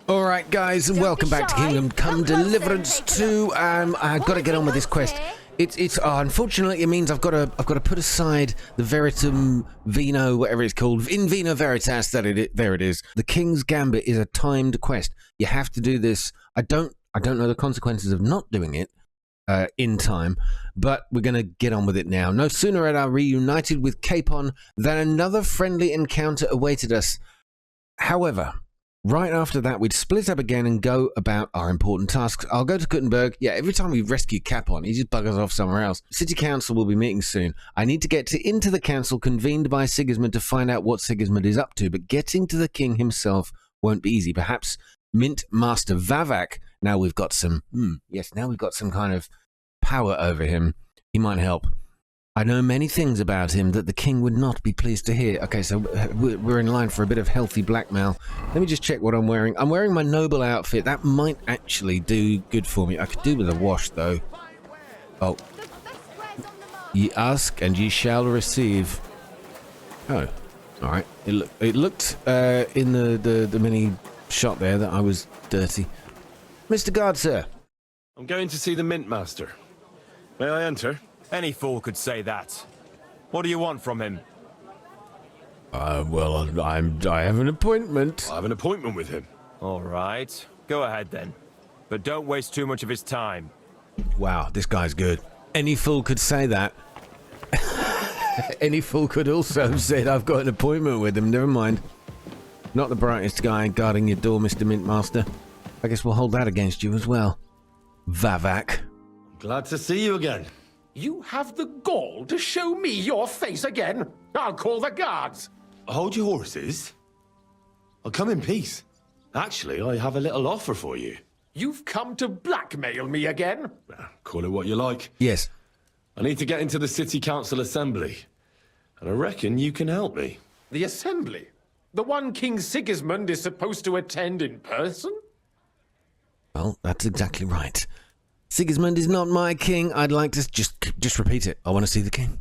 All right, guys, and welcome back to Kingdom Come Deliverance 2. I've got to get on with this quest. It's unfortunately it means I've got to put aside the Veritum Vino, whatever it's called, in Vino Veritas. There it is. The King's Gambit is a timed quest. You have to do this. I don't know the consequences of not doing it in time, but we're going to get on with it now. No sooner had I reunited with Capon than another friendly encounter awaited us. However, right after that, we'd split up again and go about our important tasks. I'll go to Gutenberg. Yeah, every time we rescue Capon, he just buggers off somewhere else. City Council will be meeting soon. I need to get into the council convened by Sigismund to find out what Sigismund is up to, but getting to the king himself won't be easy. Perhaps Mint Master Vavak, now we've got some kind of power over him. He might help. I know many things about him that the king would not be pleased to hear. Okay, so we're in line for a bit of healthy blackmail. Let me just check what I'm wearing. I'm wearing my noble outfit. That might actually do good for me. I could do with a wash, though. Oh. Ye ask, and ye shall receive. Oh, all right. It looked in the mini shot there that I was dirty. Mr. Guard, sir. I'm going to see the Mint Master. May I enter? Any fool could say that. What do you want from him? Well, I have an appointment. I have an appointment with him. All right. Go ahead, then. But don't waste too much of his time. Wow, this guy's good. Any fool could say that. Any fool could also have said, I've got an appointment with him. Never mind. Not the brightest guy guarding your door, Mr. Mint Master. I guess we'll hold that against you as well. Vavak. Glad to see you again. You have the gall to show me your face again? I'll call the guards. Hold your horses. I'll come in peace. Actually, I have a little offer for you. You've come to blackmail me again? Call it what you like. Yes. I need to get into the City Council Assembly, and I reckon you can help me. The Assembly? The one King Sigismund is supposed to attend in person? Well, that's exactly right. Sigismund is not my king. I'd like to just repeat it. I want to see the king.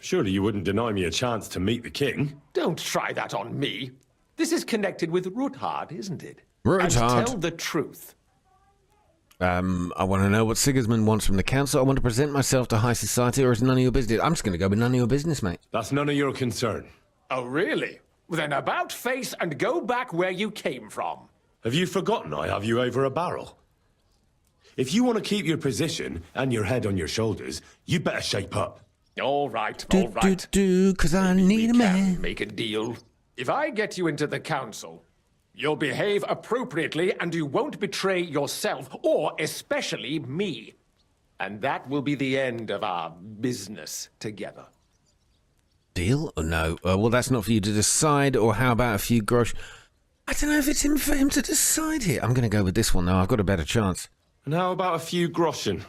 Surely you wouldn't deny me a chance to meet the king. Don't try that on me. This is connected with Ruthard, isn't it? Ruthard. And tell the truth. I want to know what Sigismund wants from the council. I want to present myself to high society, or is none of your business? I'm just going to go with none of your business, mate. That's none of your concern. Oh, really? Then about face and go back where you came from. Have you forgotten I have you over a barrel? If you want to keep your position and your head on your shoulders, you better shape up. All right, all right. Because I need a man. Make a deal. If I get you into the council, you'll behave appropriately and you won't betray yourself, or especially me. And that will be the end of our business together. Deal or no? Well, that's not for you to decide, or how about a few grosh? I don't know if it's for him to decide here. I'm going to go with this one, though. I've got a better chance. And how about a few groschen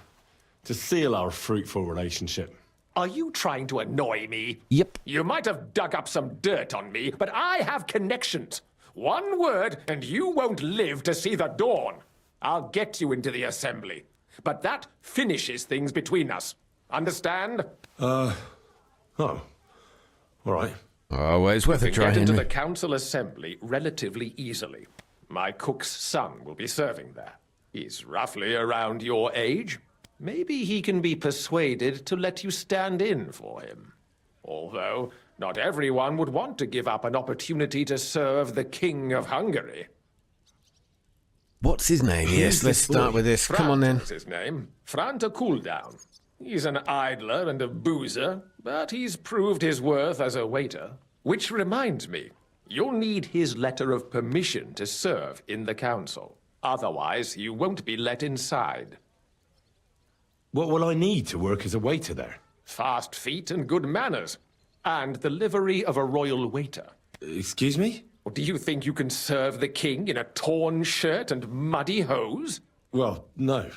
to seal our fruitful relationship? Are you trying to annoy me? Yep. You might have dug up some dirt on me, but I have connections. One word, and you won't live to see the dawn. I'll get you into the assembly. But that finishes things between us. Understand? Oh. All right. Oh, well, it's worth a try, Get into Henry. the council assembly relatively easily. My cook's son will be serving there. He's roughly around your age. Maybe he can be persuaded to let you stand in for him. Although, not everyone would want to give up an opportunity to serve the King of Hungary. What's his name? Yes, let's start with this. Come on, then. That's his name. Franta Cooldown. He's an idler and a boozer, but he's proved his worth as a waiter. Which reminds me, you'll need his letter of permission to serve in the council. Otherwise, you won't be let inside. What will I need to work as a waiter there? Fast feet and good manners. And the livery of a royal waiter. Excuse me? Do you think you can serve the king in a torn shirt and muddy hose? Well, no.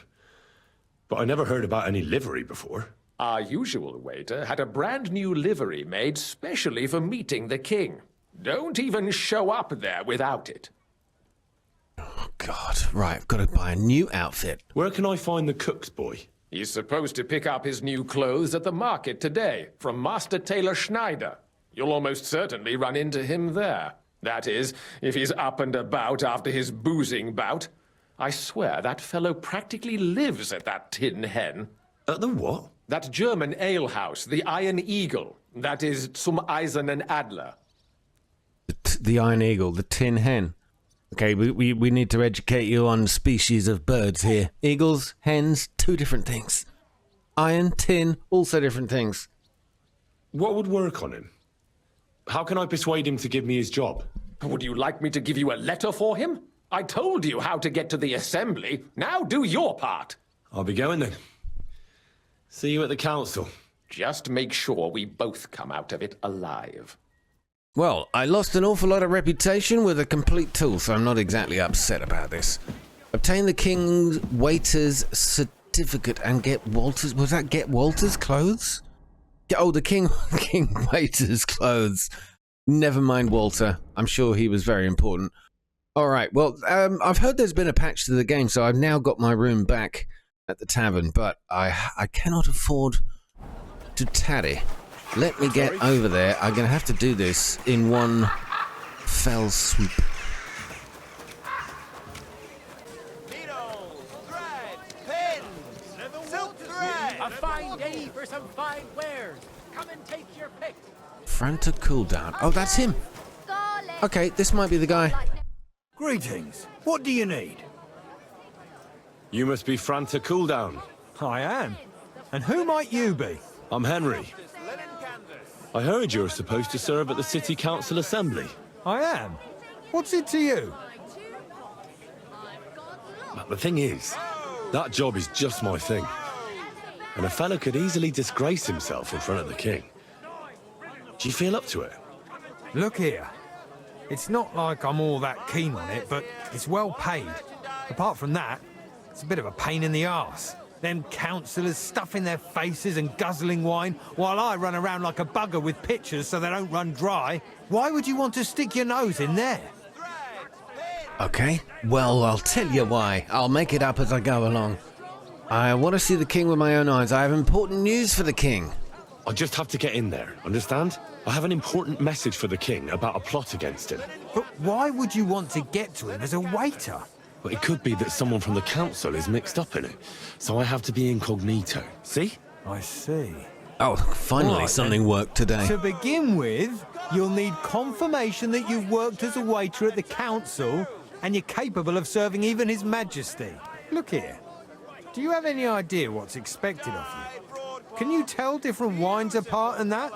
But I never heard about any livery before. Our usual waiter had a brand new livery made specially for meeting the king. Don't even show up there without it. Oh, God. Right, I've got to buy a new outfit. Where can I find the cook's boy? He's supposed to pick up his new clothes at the market today from Master Tailor Schneider. You'll almost certainly run into him there. That is, if he's up and about after his boozing bout. I swear that fellow practically lives at that Tin Hen. At the what? That German alehouse, the Iron Eagle. That is zum Eisernen Adler. The Iron Eagle, the Tin Hen. Okay, we need to educate you on species of birds here. Eagles, hens, two different things. Iron, tin, also different things. What would work on him? How can I persuade him to give me his job? Would you like me to give you a letter for him? I told you how to get to the assembly. Now do your part. I'll be going then. See you at the council. Just make sure we both come out of it alive. Well, I lost an awful lot of reputation with a complete tool, so I'm not exactly upset about this. Obtain the king's waiter's certificate and get Walter's... Was that get Walter's clothes? Oh, the king waiter's clothes. Never mind Walter. I'm sure he was very important. All right, well, I've heard there's been a patch to the game, so I've now got my room back at the tavern, but I cannot afford to tarry. Let me get over there. I'm going to have to do this in one fell swoop. Needles, thread, pins, silk thread. A fine day for some fine wares. Come and take your pick. Franta cooldown. Oh, that's him. Okay, this might be the guy. Greetings. What do you need? You must be Franta Cooldown. I am. And who might you be? I'm Henry. I heard you're supposed to serve at the City Council Assembly. I am. What's it to you? But the thing is, that job is just my thing. And a fella could easily disgrace himself in front of the king. Do you feel up to it? Look here. It's not like I'm all that keen on it, but it's well paid. Apart from that, it's a bit of a pain in the arse. Them councillors stuffing their faces and guzzling wine, while I run around like a bugger with pitchers so they don't run dry. Why would you want to stick your nose in there? Okay, well, I'll tell you why. I'll make it up as I go along. I want to see the king with my own eyes. I have important news for the king. I just have to get in there, understand? I have an important message for the king about a plot against him. But why would you want to get to him as a waiter? But it could be that someone from the council is mixed up in it, so I have to be incognito. See? I see. Oh, finally Right, something worked today. To begin with, you'll need confirmation that you've worked as a waiter at the council and you're capable of serving even His Majesty. Look here. Do you have any idea what's expected of you? Can you tell different wines apart and that?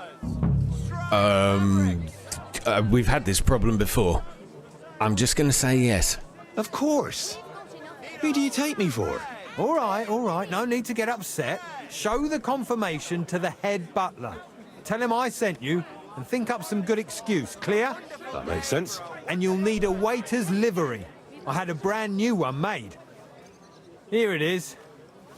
We've had this problem before. I'm just going to say yes. Of course. Who do you take me for? All right. No need to get upset. Show the confirmation to the head butler. Tell him I sent you and think up some good excuse. Clear? That makes sense. And you'll need a waiter's livery. I had a brand new one made. Here it is.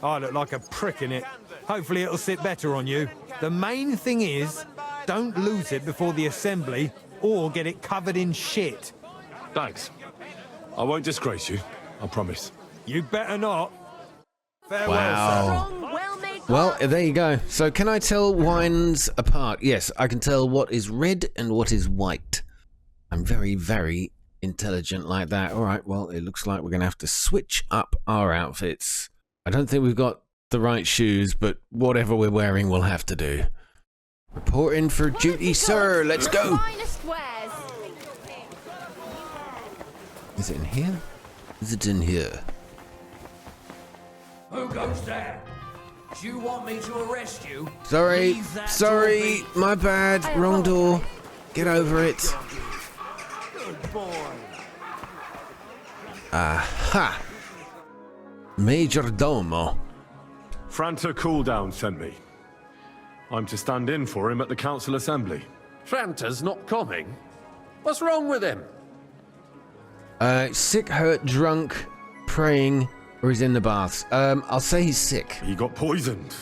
I look like a prick in it. Hopefully it'll sit better on you. The main thing is, don't lose it before the assembly or get it covered in shit. Thanks. I won't disgrace you, I promise. You better not. Farewell, Wow. Well, there you go. So can I tell wines apart? Yes, I can tell what is red and what is white. I'm very, very intelligent like that. All right, well, it looks like we're going to have to switch up our outfits. I don't think we've got the right shoes, but whatever we're wearing will have to do. Reporting for duty, sir. Let's go. Is it in here? Is it in here? Who goes there? Do you want me to arrest you? Sorry, Leave that sorry, door be- my bad. Wrong door. Get over it. Good boy. Aha! Major Domo. Franta Cooldown sent me. I'm to stand in for him at the council assembly. Franta's not coming. What's wrong with him? Sick, hurt, drunk, praying, or he's in the baths. I'll say he's sick. He got poisoned.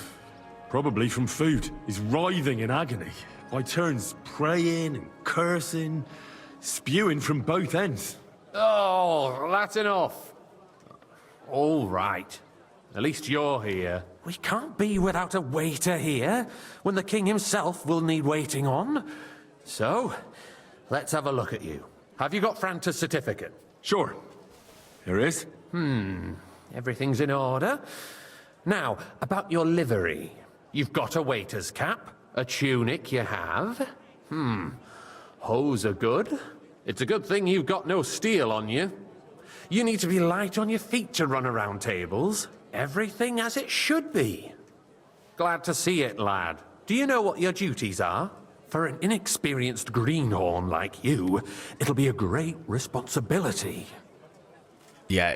Probably from food. He's writhing in agony. By turns praying and cursing, spewing from both ends. Oh, that's enough. All right. At least you're here. We can't be without a waiter here, when the king himself will need waiting on. So, let's have a look at you. Have you got Franta's certificate? Sure. Here it is. Everything's in order. Now, about your livery. You've got a waiter's cap, a tunic you have. Hose are good. It's a good thing you've got no steel on you. You need to be light on your feet to run around tables. Everything as it should be. Glad to see it, lad. Do you know what your duties are? For an inexperienced greenhorn like you, it'll be a great responsibility. Yeah,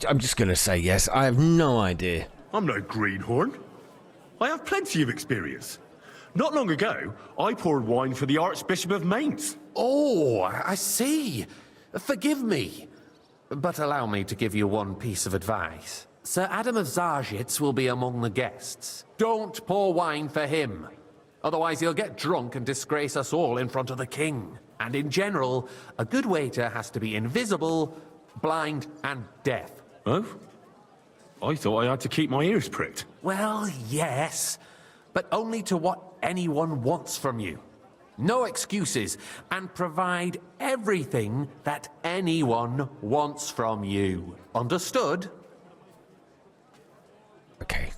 I'm just going to say yes. I have no idea. I'm no greenhorn. I have plenty of experience. Not long ago, I poured wine for the Archbishop of Mainz. Oh, I see. Forgive me. But allow me to give you one piece of advice. Sir Adam of Zargitz will be among the guests. Don't pour wine for him. Otherwise he'll get drunk and disgrace us all in front of the king. And in general, a good waiter has to be invisible, blind, and deaf. Oh? I thought I had to keep my ears pricked. Well, yes, but only to what anyone wants from you. No excuses, and provide everything that anyone wants from you. Understood? Okay.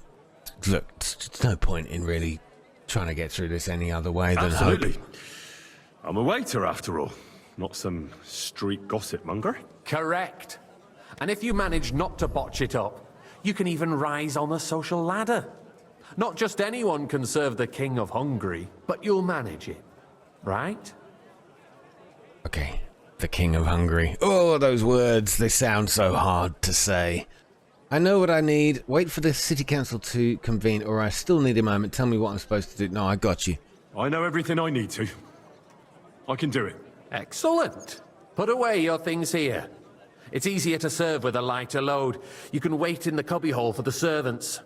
Look, there's no point in really trying to get through this any other way than Absolutely. hope. I'm a waiter, after all. Not some street gossip monger. Correct. And if you manage not to botch it up, you can even rise on the social ladder. Not just anyone can serve the King of Hungary, but you'll manage it. Right? Okay. The King of Hungary. Oh, those words. They sound so hard to say. I know what I need. Wait for the city council to convene, or I still need a moment. Tell me what I'm supposed to do. No, I got you. I know everything I need to. I can do it. Excellent. Put away your things here. It's easier to serve with a lighter load. You can wait in the cubbyhole for the servants.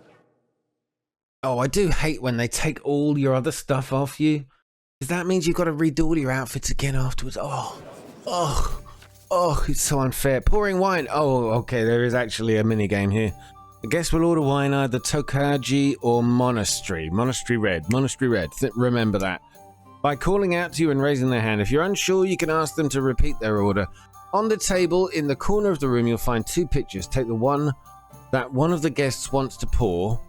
Oh, I do hate when they take all your other stuff off you. Because that means you've got to redo all your outfits again afterwards. Oh, it's so unfair. Pouring wine. Oh, okay, there is actually a minigame here. The guests will order wine either Tokaji or Monastery. Monastery Red. Remember that. By calling out to you and raising their hand. If you're unsure, you can ask them to repeat their order. On the table in the corner of the room, you'll find two pictures. Take the one that one of the guests wants to pour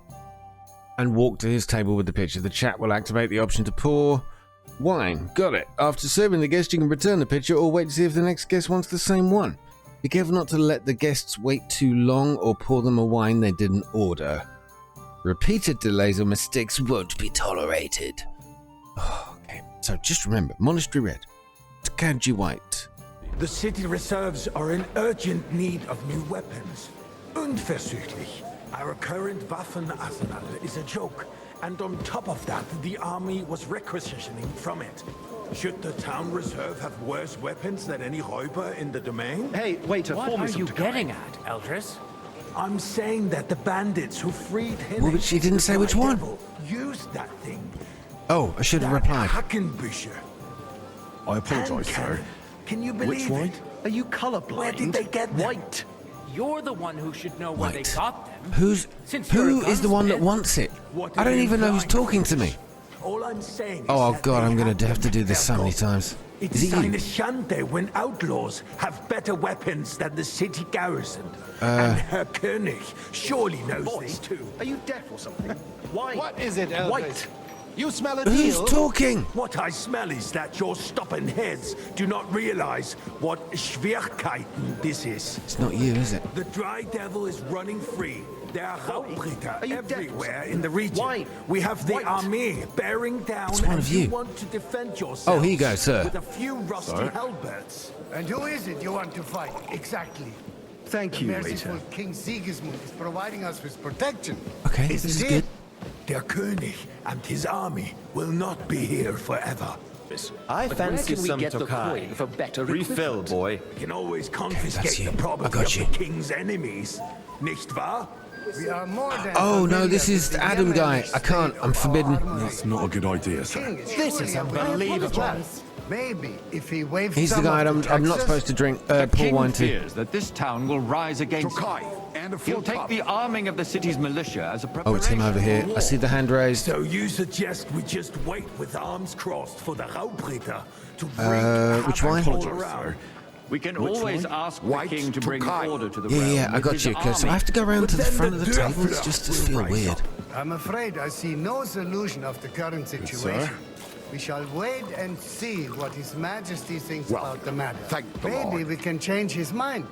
and walk to his table with the picture. The chat will activate the option to pour wine. Got it. After serving the guest, you can return the picture or wait to see if the next guest wants the same one. Be careful not to let the guests wait too long or pour them a wine they didn't order. Repeated delays or mistakes won't be tolerated. Oh, okay, so just remember, Monastery Red, Tokaji White. The city reserves are in urgent need of new weapons. Unverzüglich. Our current Waffenarsenal is a joke. And on top of that, the army was requisitioning from it. Should the town reserve have worse weapons than any Räuber in the domain? Hey, waiter, what are you getting at, Eldris? I'm saying that the bandits who freed him. Well, but she didn't say which one. Used that thing. Oh, I should have replied. Hackenbücher. I apologise, sir. Can you believe it? Are you colorblind? Where did they get them? White. You're the one who should know where they got them. Who is the one that wants it? What I are don't you even know who's implying? talking to me. All I'm saying is Oh that god, they I'm gonna had have to do this so many their times. It's Is it eine you? Schande when outlaws have better weapons than the city garrison. And Herr König surely knows this too. Are you deaf or something? Why? What is it, Eldris? White. You smell a Who's deal? talking? What I smell is that your stubborn heads do not realize what Schwierigkeiten this is. It's not you, is it? The Dry Devil is running free. There are Raubritter you deaf? everywhere in the region. Why? We have the White. army bearing down, It's one and of you. want to defend yourself. Oh, here you go, sir. With a few rusty halberds. And who is it you want to fight, exactly? Thank you, Merciful waiter. King Sigismund is providing us with protection. Okay, this is good. Der König and his army will not be here forever. I But fancy where can we some get the Tokai. coin for better Refill, equipment? boy. We can always that's confiscate you. the I property got of you. the king's enemies. Nicht wahr? We are more than Oh no, familiar this is with the Adam Yemen guy. I state can't. I'm of forbidden. our army. That's not a good idea, sir. King This is surely aware of unbelievable. plans. Maybe if he waived He's the some guy of I'm not taxes, supposed to drink pour King wine to. fears that this town will rise against him. And a He'll full take top. the arming of the city's militia as a Oh, preparation. it's him over here. I see the hand raised. So you suggest we just wait with arms crossed for the Raubritter to bring which wine? all around? We can always ask the White king to bring Tokai. order to the Yeah, realm yeah, I with got his you. Because I army. have to go around to the But front then of the the table. It's Deliverance just will feel rise weird. up. I'm afraid I see no solution of the current situation. We shall wait and see what His Majesty thinks Well, about the matter. thank the Maybe Lord. we can change his mind.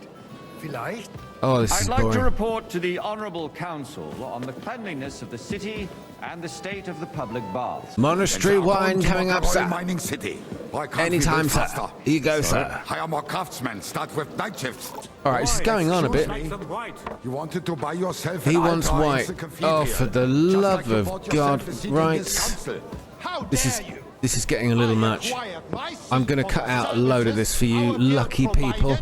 Vielleicht. Oh, this I'd is like to boring. report to the Honourable Council on the cleanliness of the city and the state of the public baths. Monastery wine coming up, sir. Mining city. Why can't Anytime, we sir. build faster? Here you go, sir. Hire more craftsmen. Start with night shifts. All right, this is going on a bit. You wanted to buy yourself He an wants altar in white. the cathedral, Oh, for the just love like you of bought yourself God. a seat in Right. this council. This is getting a little much. I'm going to cut out a load of this for you lucky people.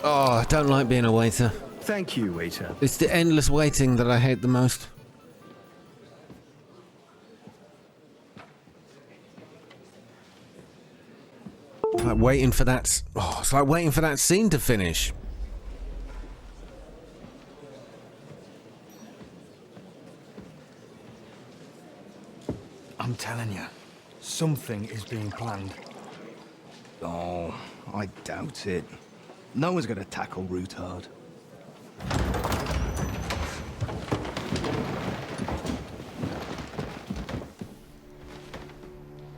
Oh, I don't like being a waiter. Thank you, waiter. It's the endless waiting that I hate the most. It's like waiting for that. Oh, it's like waiting for that scene to finish. I'm telling you, something is being planned. Oh, I doubt it. No one's gonna tackle Rootard.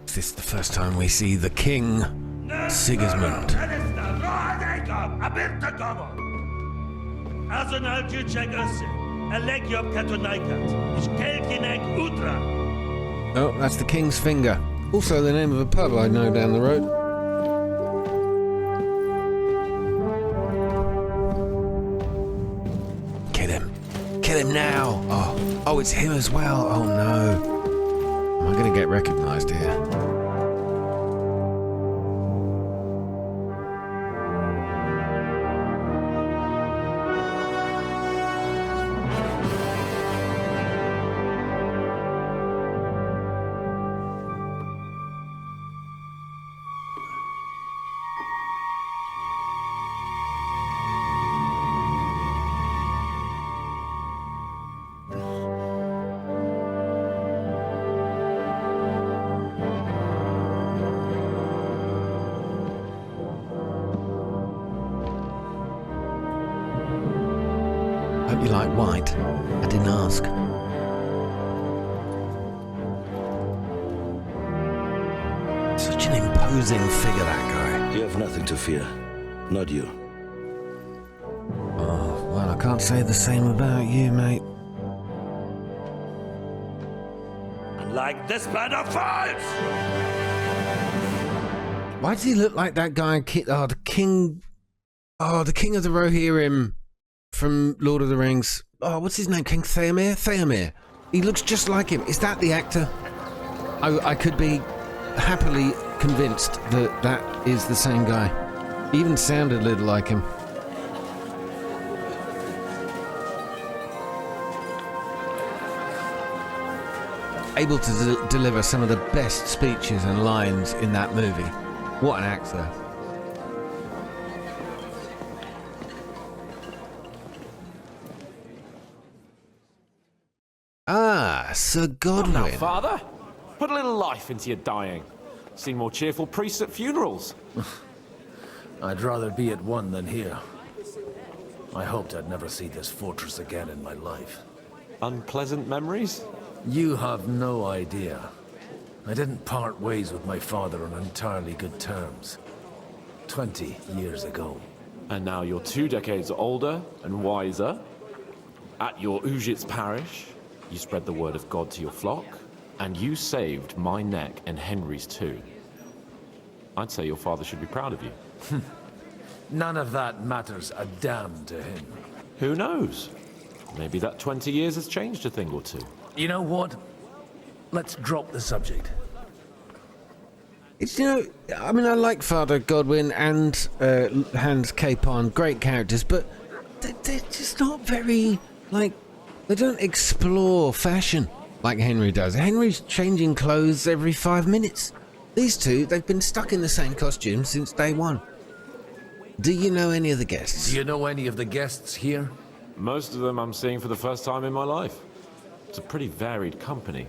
Is this the first time we see the king, Sigismund? Oh, that's the king's finger. Also the name of a pub I know down the road. Kill him. Kill him now. Oh, it's him as well. Oh no. Am I going to get recognized here? Hope you like white. I didn't ask. Such an imposing figure, that guy. You have nothing to fear. Not you. Oh, well, I can't say the same about you, mate. Like this plan of fights! Why does he look like that guy? The king. Oh, the king of the Rohirrim from Lord of the Rings. Oh, what's his name? King Theomer? Theomer. He looks just like him. Is that the actor? I could be happily convinced that that is the same guy. He even sounded a little like him. Able to deliver some of the best speeches and lines in that movie. What an actor. Ah, Sir Godwin. Now, Father, put a little life into your dying. Seen more cheerful priests at funerals. I'd rather be at one than here. I hoped I'd never see this fortress again in my life. Unpleasant memories? You have no idea. I didn't part ways with my father on entirely good terms. 20 years ago. And now you're 2 decades older and wiser. At your Ujit's parish, you spread the word of God to your flock, and you saved my neck and Henry's too. I'd say your father should be proud of you. None of that matters a damn to him. Who knows? Maybe that 20 years has changed a thing or two. You know what? Let's drop the subject. It's, I mean, I like Father Godwin and Hans Capon, great characters, but they're just not very, They don't explore fashion like Henry does. Henry's changing clothes every 5 minutes. These two, they've been stuck in the same costume since day one. Do you know any of the guests? Do you know any of the guests here? Most of them I'm seeing for the first time in my life. It's a pretty varied company.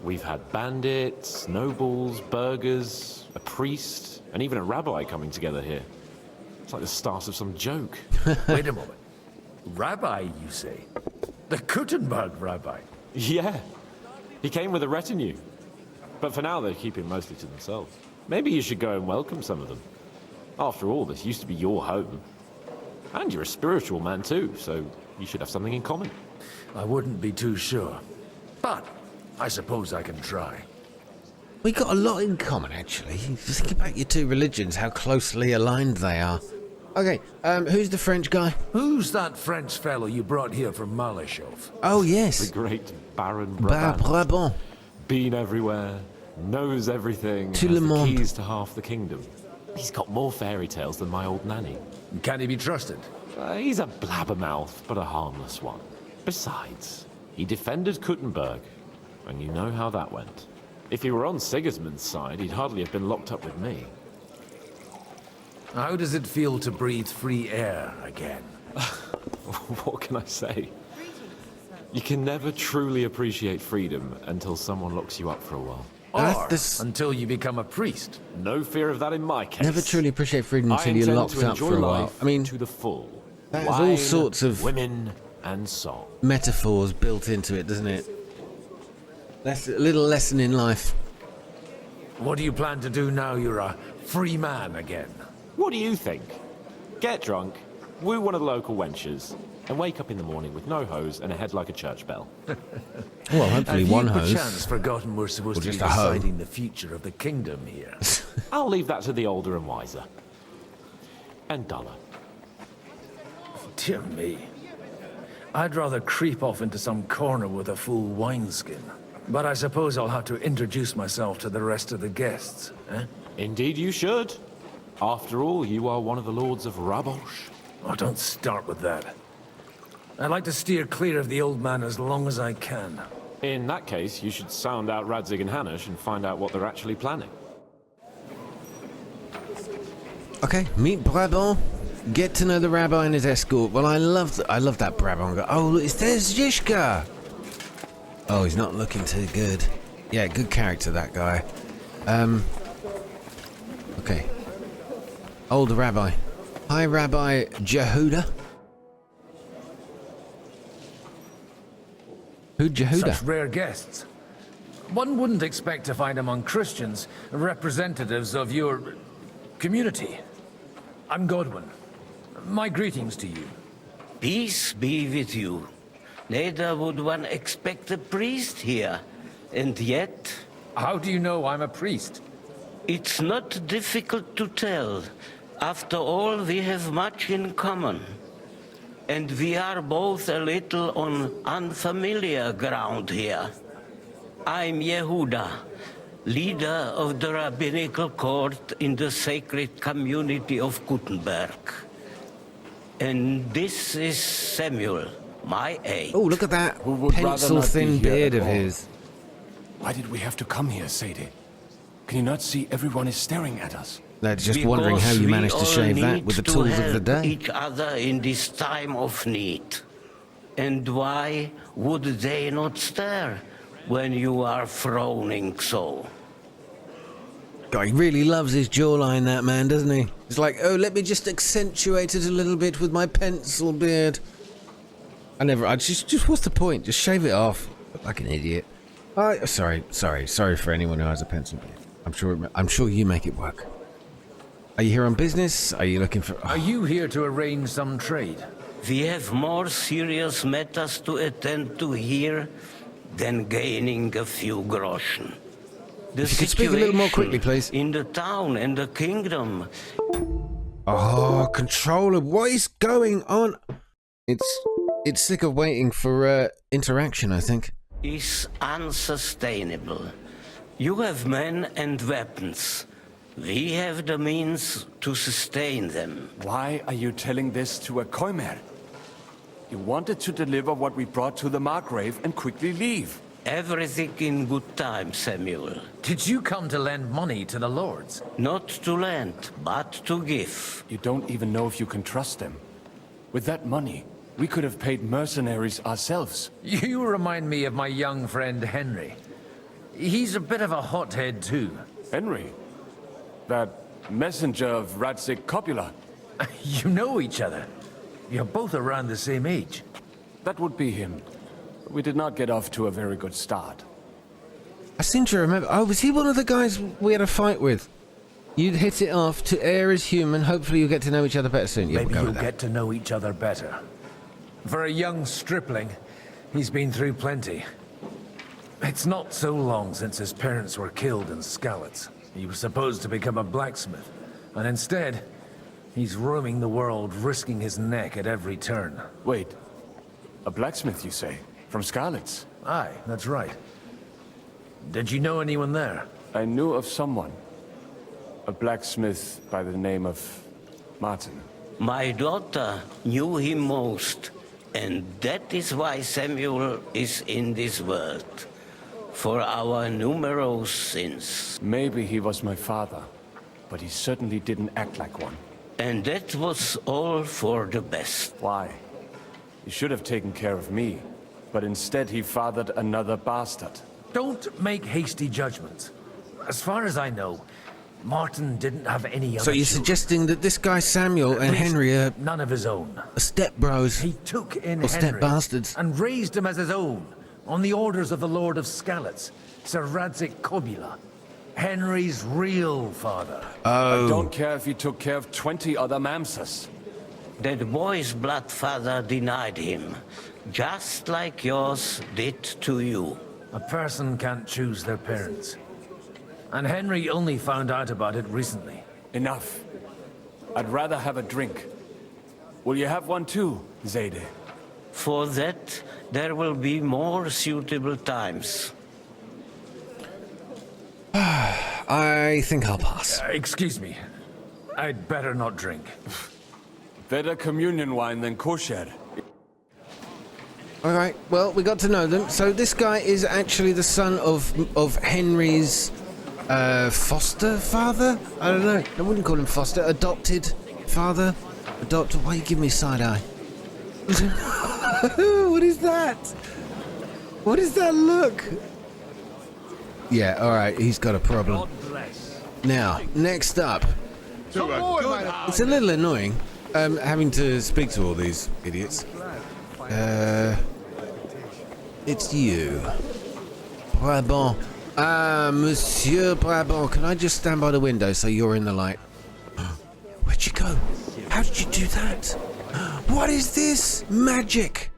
We've had bandits, nobles, burghers, a priest, and even a rabbi coming together here. It's like the start of some joke. Wait a moment. Rabbi, you say? The Kuttenberg rabbi? Yeah. He came with a retinue. But for now, they're keeping mostly to themselves. Maybe you should go and welcome some of them. After all, this used to be your home. And you're a spiritual man too, so you should have something in common. I wouldn't be too sure. But I suppose I can try. We got a lot in common, actually. Think about your two religions, how closely aligned they are. Okay, who's the French guy? Who's that French fellow you brought here from Malachov? Oh, yes. The great Baron Brabant. Brabant. Been everywhere, knows everything, Tout has le the monde. keys to half the kingdom. He's got more fairy tales than my old nanny. Can he be trusted? He's a blabbermouth, but a harmless one. Besides, he defended Kuttenberg, and you know how that went. If he were on Sigismund's side, he'd hardly have been locked up with me. How does it feel to breathe free air again? What can I say? You can never truly appreciate freedom until someone locks you up for a while. Or until you become a priest. No fear of that in my case. Never truly appreciate freedom until you're locked up for a while. I mean, to the full. there's all sorts of women and song. metaphors built into it, doesn't it? That's a little lesson in life. What do you plan to do now you're a free man again? What do you think? Get drunk, woo one of the local wenches, and wake up in the morning with no hose and a head like a church bell. Well, hopefully Have one you hose. perchance forgotten we're supposed Or to be just a hoe. deciding the future of the kingdom here? I'll leave that to the older and wiser. And duller. Dear me. I'd rather creep off into some corner with a full wineskin. But I suppose I'll have to introduce myself to the rest of the guests, eh? Indeed you should. After all, you are one of the lords of Rabosh. Oh, don't start with that. I'd like to steer clear of the old man as long as I can. In that case, you should sound out Radzig and Hanush and find out what they're actually planning. Okay, meet Brabant. Get to know the rabbi and his escort. Well, I love that Brabant guy. Oh, look, there's Zishka. Oh, he's not looking too good. Yeah, good character, that guy. Okay. Old rabbi. Hi, Rabbi Jehuda. Who's Jehuda? Such rare guests. One wouldn't expect to find among Christians representatives of your community. I'm Godwin. My greetings to you. Peace be with you. Neither would one expect a priest here. And yet... How do you know I'm a priest? It's not difficult to tell. After all, we have much in common. And we are both a little on unfamiliar ground here. I'm Yehuda, leader of the rabbinical court in the sacred community of Kuttenberg. And this is Samuel, my aide. Oh, look at that Who would rather not be pencil-thin here beard at of all? his. Why did we have to come here, Sadie? Can you not see everyone is staring at us? They're just wondering how you managed to shave that with the tools of the day. Each other in this time of need. And why would they not stare when you are frowning so? God, he really loves his jawline, that man, doesn't he? It's like, oh, let me just accentuate it a little bit with my pencil beard. I just what's the point? Just shave it off. Look like an idiot. Sorry for anyone who has a pencil beard. I'm sure you make it work. Are you here on business? Are you looking for... Are you here to arrange some trade? We have more serious matters to attend to here than gaining a few groschen. The If you could speak a little more quickly, please. In the town and the kingdom. Oh, controller, what is going on? It's sick of waiting for interaction, I think. Is unsustainable. You have men and weapons. We have the means to sustain them. Why are you telling this to a Koimer? You wanted to deliver what we brought to the Margrave and quickly leave. Everything in good time, Samuel. Did you come to lend money to the lords? Not to lend, but to give. You don't even know if you can trust them. With that money, we could have paid mercenaries ourselves. You remind me of my young friend Henry. He's a bit of a hothead too. Henry? That messenger of Radzig Copula? You know each other. You're both around the same age. That would be him. We did not get off to a very good start. I seem to remember. Oh, was he one of the guys we had a fight with? You'd hit it off. To err is human. Hopefully you'll get to know each other better soon. Maybe you'll get to know each other better. For a young stripling, he's been through plenty. It's not so long since his parents were killed in Skalitz. He was supposed to become a blacksmith, and instead, he's roaming the world, risking his neck at every turn. Wait, a blacksmith, you say? From Skalitz? Aye, that's right. Did you know anyone there? I knew of someone. A blacksmith by the name of Martin. My daughter knew him most, and that is why Samuel is in this world. For our numerous sins. Maybe he was my father, but he certainly didn't act like one. And that was all for the best. Why? He should have taken care of me, but instead he fathered another bastard. Don't make hasty judgments. As far as I know, Martin didn't have any other So you're children. suggesting that this guy Samuel and Henry are none of his own. Step bros? He took in or Henry step bastards? and raised him as his own, on the orders of the Lord of Skalitz, Sir Radzig Copula, Henry's real father. Oh. I don't care if he took care of 20 other Mamsas. That boy's blood father denied him, just like yours did to you. A person can't choose their parents. And Henry only found out about it recently. Enough. I'd rather have a drink. Will you have one too, Zayde? For that, there will be more suitable times. I think I'll pass. Excuse me. I'd better not drink. Better communion wine than kosher. All right. Well, we got to know them. So this guy is actually the son of Henry's foster father. I don't know. I wouldn't call him foster. Adopted father. Adopted. Why you give me side eye? What is that? What is that look? Yeah. All right. He's got a problem. Now, next up. It's a little annoying having to speak to all these idiots. It's you. Brabant. Monsieur Brabant, can I just stand by the window so you're in the light? Where'd you go? How did you do that? What is this? Magic!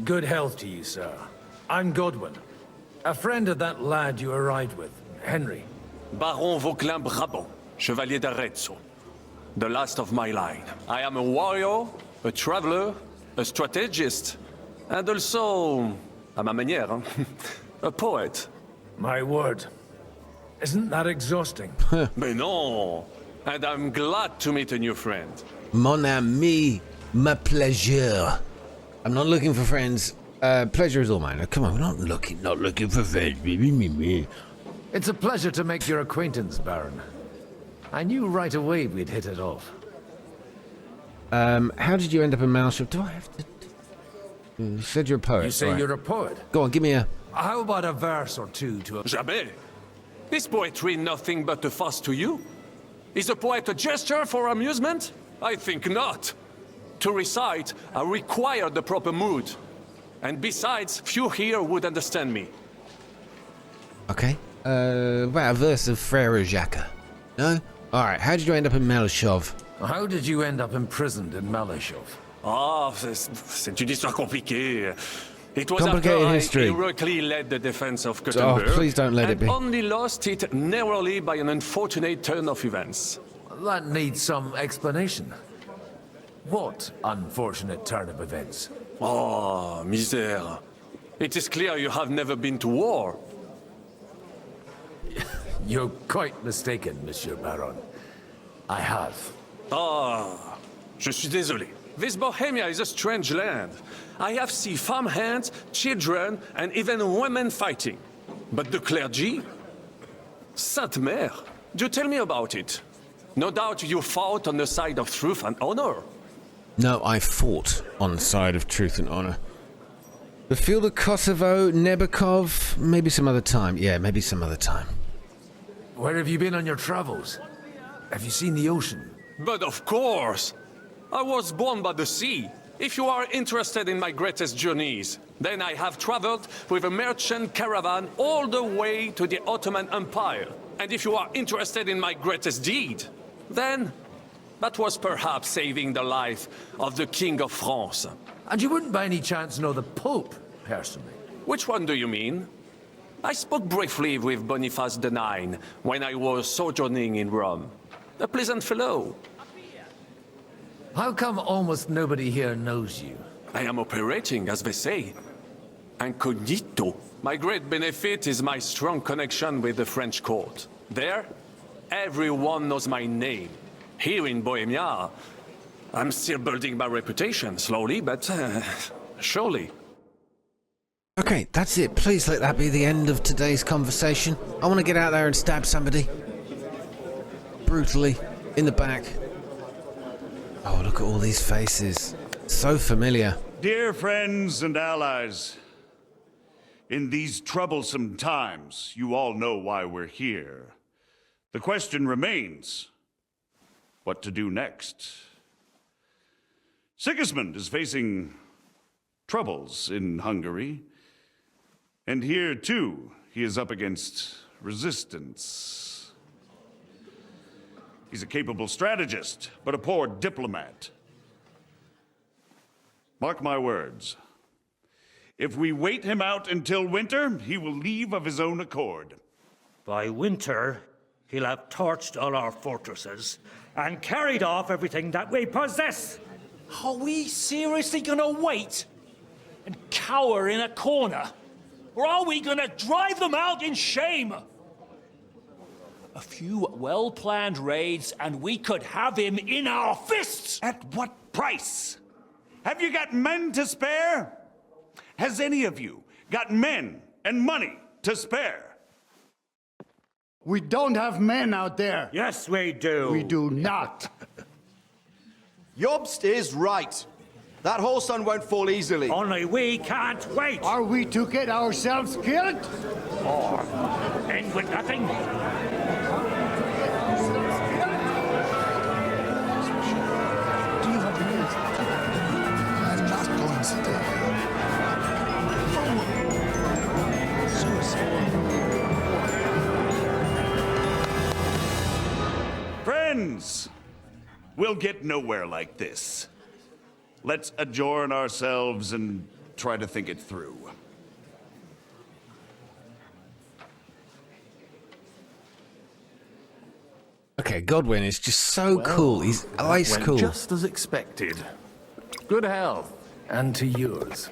Good health to you, sir. I'm Godwin. A friend of that lad you arrived with, Henry. Baron Vauquelin Brabant, Chevalier d'Arezzo. The last of my line. I am a warrior, a traveler, a strategist, and also, à ma manière, a poet. My word. Isn't that exhausting? Mais non! And I'm glad to meet a new friend. Mon ami, ma plaisir. I'm not looking for friends. Pleasure is all mine. Now, come on, we're not looking for friends. It's a pleasure to make your acquaintance, Baron. I knew right away we'd hit it off. How did you end up in Malshop? Do I have to... You said you're a poet. You say right. you're a poet? Go on, give me a... How about a verse or two to... Jamais! Is poetry nothing but a fuss to you? Is a poet a gesture for amusement? I think not. To recite, I require the proper mood. And besides, few here would understand me. Okay. About a verse of Frère Jacques. No? Alright, how did you end up in Malashov? How did you end up imprisoned in Malashov? Ah, c'est une histoire compliquée. It was Complicated after history. I heroically led the defense of Oh, Gothenburg. please don't let it be. And only lost it narrowly by an unfortunate turn of events. That needs some explanation. What unfortunate turn of events? Oh, misère. It is clear you have never been to war. You're quite mistaken, Monsieur Baron. I have. Ah, Je suis désolé. This Bohemia is a strange land. I have seen farmhands, children, and even women fighting. But the clergy? Sainte Mère, do tell me about it. No doubt you fought on the side of truth and honor. No, I fought on the side of truth and honor. The field of Kosovo, Nebakov, maybe some other time. Yeah, maybe some other time. Where have you been on your travels? Have you seen the ocean? But of course! I was born by the sea. If you are interested in my greatest journeys, then I have traveled with a merchant caravan all the way to the Ottoman Empire. And if you are interested in my greatest deed, then that was perhaps saving the life of the King of France. And you wouldn't by any chance know the Pope, personally? Which one do you mean? I spoke briefly with Boniface IX when I was sojourning in Rome. A pleasant fellow. How come almost nobody here knows you? I am operating, as they say. Incognito. My great benefit is my strong connection with the French court. There, everyone knows my name. Here in Bohemia, I'm still building my reputation, slowly, but surely. Okay, that's it. Please let that be the end of today's conversation. I want to get out there and stab somebody. Brutally. In the back. Oh, look at all these faces. So familiar. Dear friends and allies, in these troublesome times, you all know why we're here. The question remains, what to do next? Sigismund is facing troubles in Hungary, and here, too, he is up against resistance. He's a capable strategist, but a poor diplomat. Mark my words. If we wait him out until winter, he will leave of his own accord. By winter, he'll have torched all our fortresses and carried off everything that we possess. Are we seriously gonna wait and cower in a corner? Or are we gonna drive them out in shame? A few well-planned raids and we could have him in our fists! At what price? Have you got men to spare? Has any of you got men and money to spare? We don't have men out there. Yes, we do. We do not. Jobst is right. That whole sun won't fall easily. Only we can't wait. Are we to get ourselves killed? Or end with nothing? Friends, we'll get nowhere like this. Let's adjourn ourselves and try to think it through. Okay, Godwin is just so cool. He's ice went cool. Just as expected. Good health. And to yours.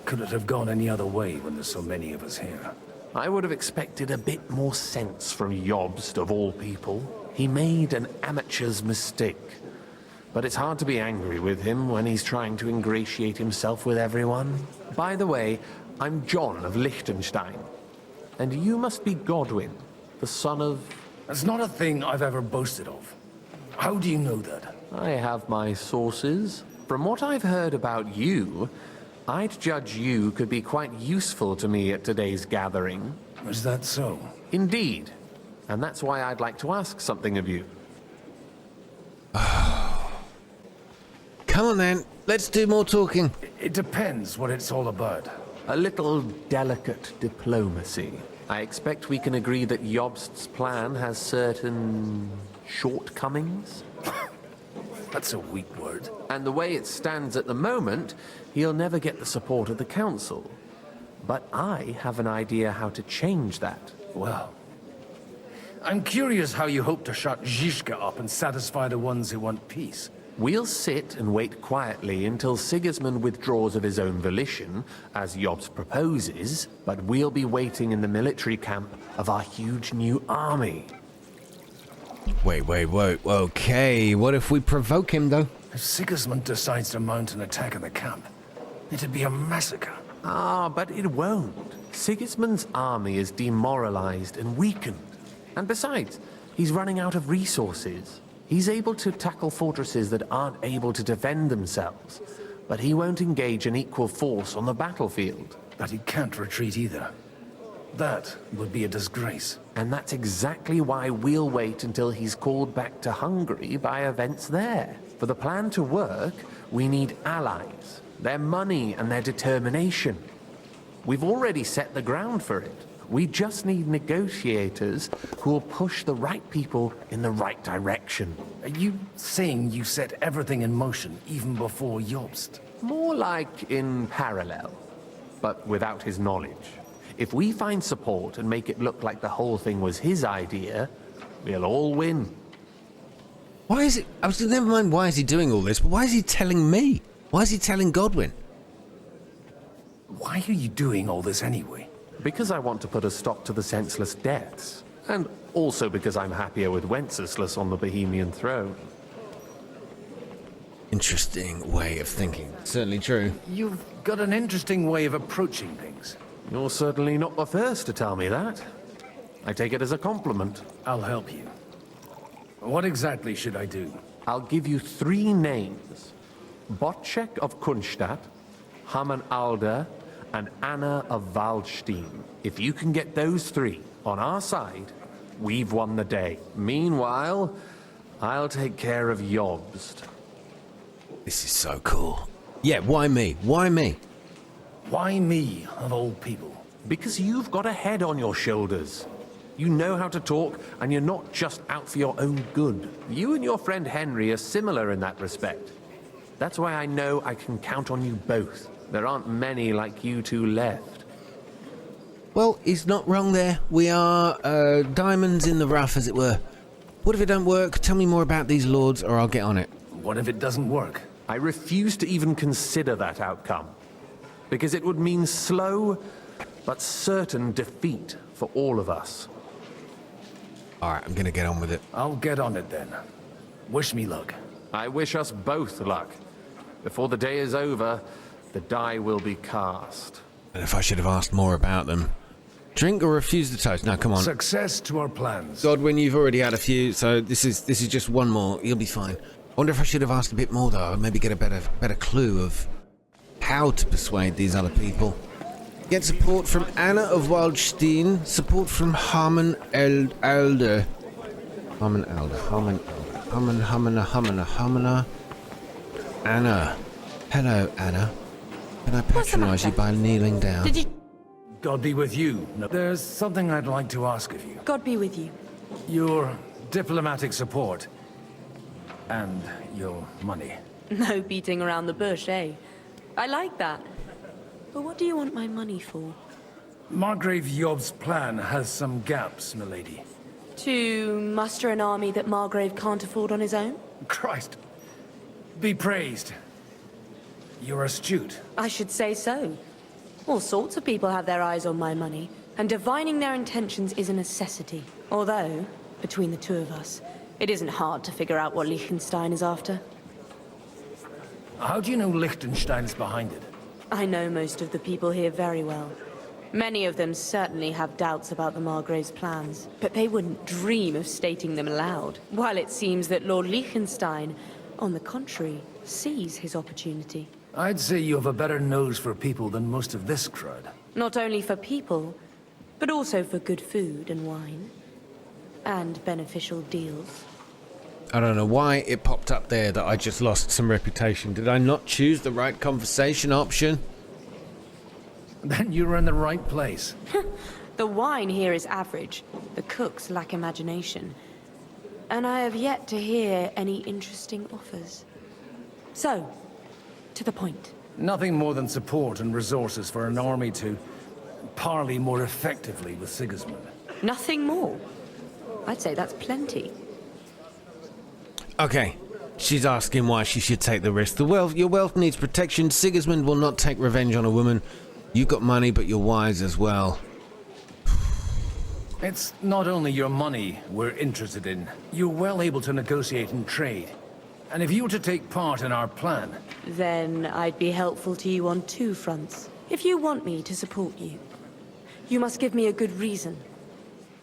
Could it have gone any other way when there's so many of us here? I would have expected a bit more sense from Jobst, of all people. He made an amateur's mistake. But it's hard to be angry with him when he's trying to ingratiate himself with everyone. By the way, I'm John of Liechtenstein. And you must be Godwin, the son of... That's not a thing I've ever boasted of. How do you know that? I have my sources. From what I've heard about you, I'd judge you could be quite useful to me at today's gathering. Is that so? Indeed. And that's why I'd like to ask something of you. Come on then, let's do more talking. It depends what it's all about. A little delicate diplomacy. I expect we can agree that Jobst's plan has certain shortcomings. That's a weak word. And the way it stands at the moment, he'll never get the support of the council. But I have an idea how to change that. Well, I'm curious how you hope to shut Zizka up and satisfy the ones who want peace. We'll sit and wait quietly until Sigismund withdraws of his own volition, as Jobst proposes, but we'll be waiting in the military camp of our huge new army. Wait. Okay, what if we provoke him, though? If Sigismund decides to mount an attack on the camp, it'd be a massacre. Ah, but it won't. Sigismund's army is demoralized and weakened. And besides, he's running out of resources. He's able to tackle fortresses that aren't able to defend themselves, but he won't engage an equal force on the battlefield. But he can't retreat either. That would be a disgrace. And that's exactly why we'll wait until he's called back to Hungary by events there. For the plan to work, we need allies, their money and their determination. We've already set the ground for it. We just need negotiators who will push the right people in the right direction. Are you saying you set everything in motion even before Jobst? More like in parallel, but without his knowledge. If we find support and make it look like the whole thing was his idea, we'll all win. Why is it... never mind why is he doing all this, but why is he telling me? Why is he telling Godwin? Why are you doing all this anyway? Because I want to put a stop to the senseless deaths. And also because I'm happier with Wenceslas on the Bohemian throne. Interesting way of thinking. Certainly true. You've got an interesting way of approaching things. You're certainly not the first to tell me that. I take it as a compliment. I'll help you. What exactly should I do? I'll give you 3 names. Botchek of Kunstadt, Hamann Alder, and Anna of Waldstein. If you can get those 3 on our side, we've won the day. Meanwhile, I'll take care of Jobst. This is so cool. Yeah, why me? Why me? Why me, of all people? Because you've got a head on your shoulders. You know how to talk, and you're not just out for your own good. You and your friend Henry are similar in that respect. That's why I know I can count on you both. There aren't many like you two left. Well, he's not wrong there. We are diamonds in the rough, as it were. What if it don't work? Tell me more about these lords, or I'll get on it. What if it doesn't work? I refuse to even consider that outcome. Because it would mean slow, but certain defeat for all of us. Alright, I'm gonna get on with it. I'll get on it then. Wish me luck. I wish us both luck. Before the day is over, the die will be cast. And if I should have asked more about them. Drink or refuse the toast? No, come on. Success to our plans. Godwin, you've already had a few, so this is just one more. You'll be fine. I wonder if I should have asked a bit more, though. Maybe get a better clue of how to persuade these other people. Get support from Anna of Waldstein. Support from Hamann Alder. Anna. Hello, Anna. Can I patronize you by kneeling down? Did you... God be with you. No, there's something I'd like to ask of you. God be with you. Your diplomatic support. And your money. No beating around the bush, eh? I like that. But what do you want my money for? Margrave Job's plan has some gaps, milady. To muster an army that Margrave can't afford on his own? Christ. Be praised. You're astute. I should say so. All sorts of people have their eyes on my money, and divining their intentions is a necessity. Although, between the two of us, it isn't hard to figure out what Liechtenstein is after. How do you know Liechtenstein's behind it? I know most of the people here very well. Many of them certainly have doubts about the Margrave's plans, but they wouldn't dream of stating them aloud. While it seems that Lord Liechtenstein, on the contrary, sees his opportunity. I'd say you have a better nose for people than most of this crowd. Not only for people, but also for good food and wine. And beneficial deals. I don't know why it popped up there that I just lost some reputation. Did I not choose the right conversation option? Then you were in the right place. The wine here is average. The cooks lack imagination. And I have yet to hear any interesting offers. So, to the point. Nothing more than support and resources for an army to parley more effectively with Sigismund. Nothing more? I'd say that's plenty. Okay, she's asking why she should take the risk. Your wealth needs protection. Sigismund will not take revenge on a woman. You've got money, but you're wise as well. It's not only your money we're interested in. You're well able to negotiate and trade. And if you were to take part in our plan... Then I'd be helpful to you on 2 fronts. If you want me to support you, you must give me a good reason.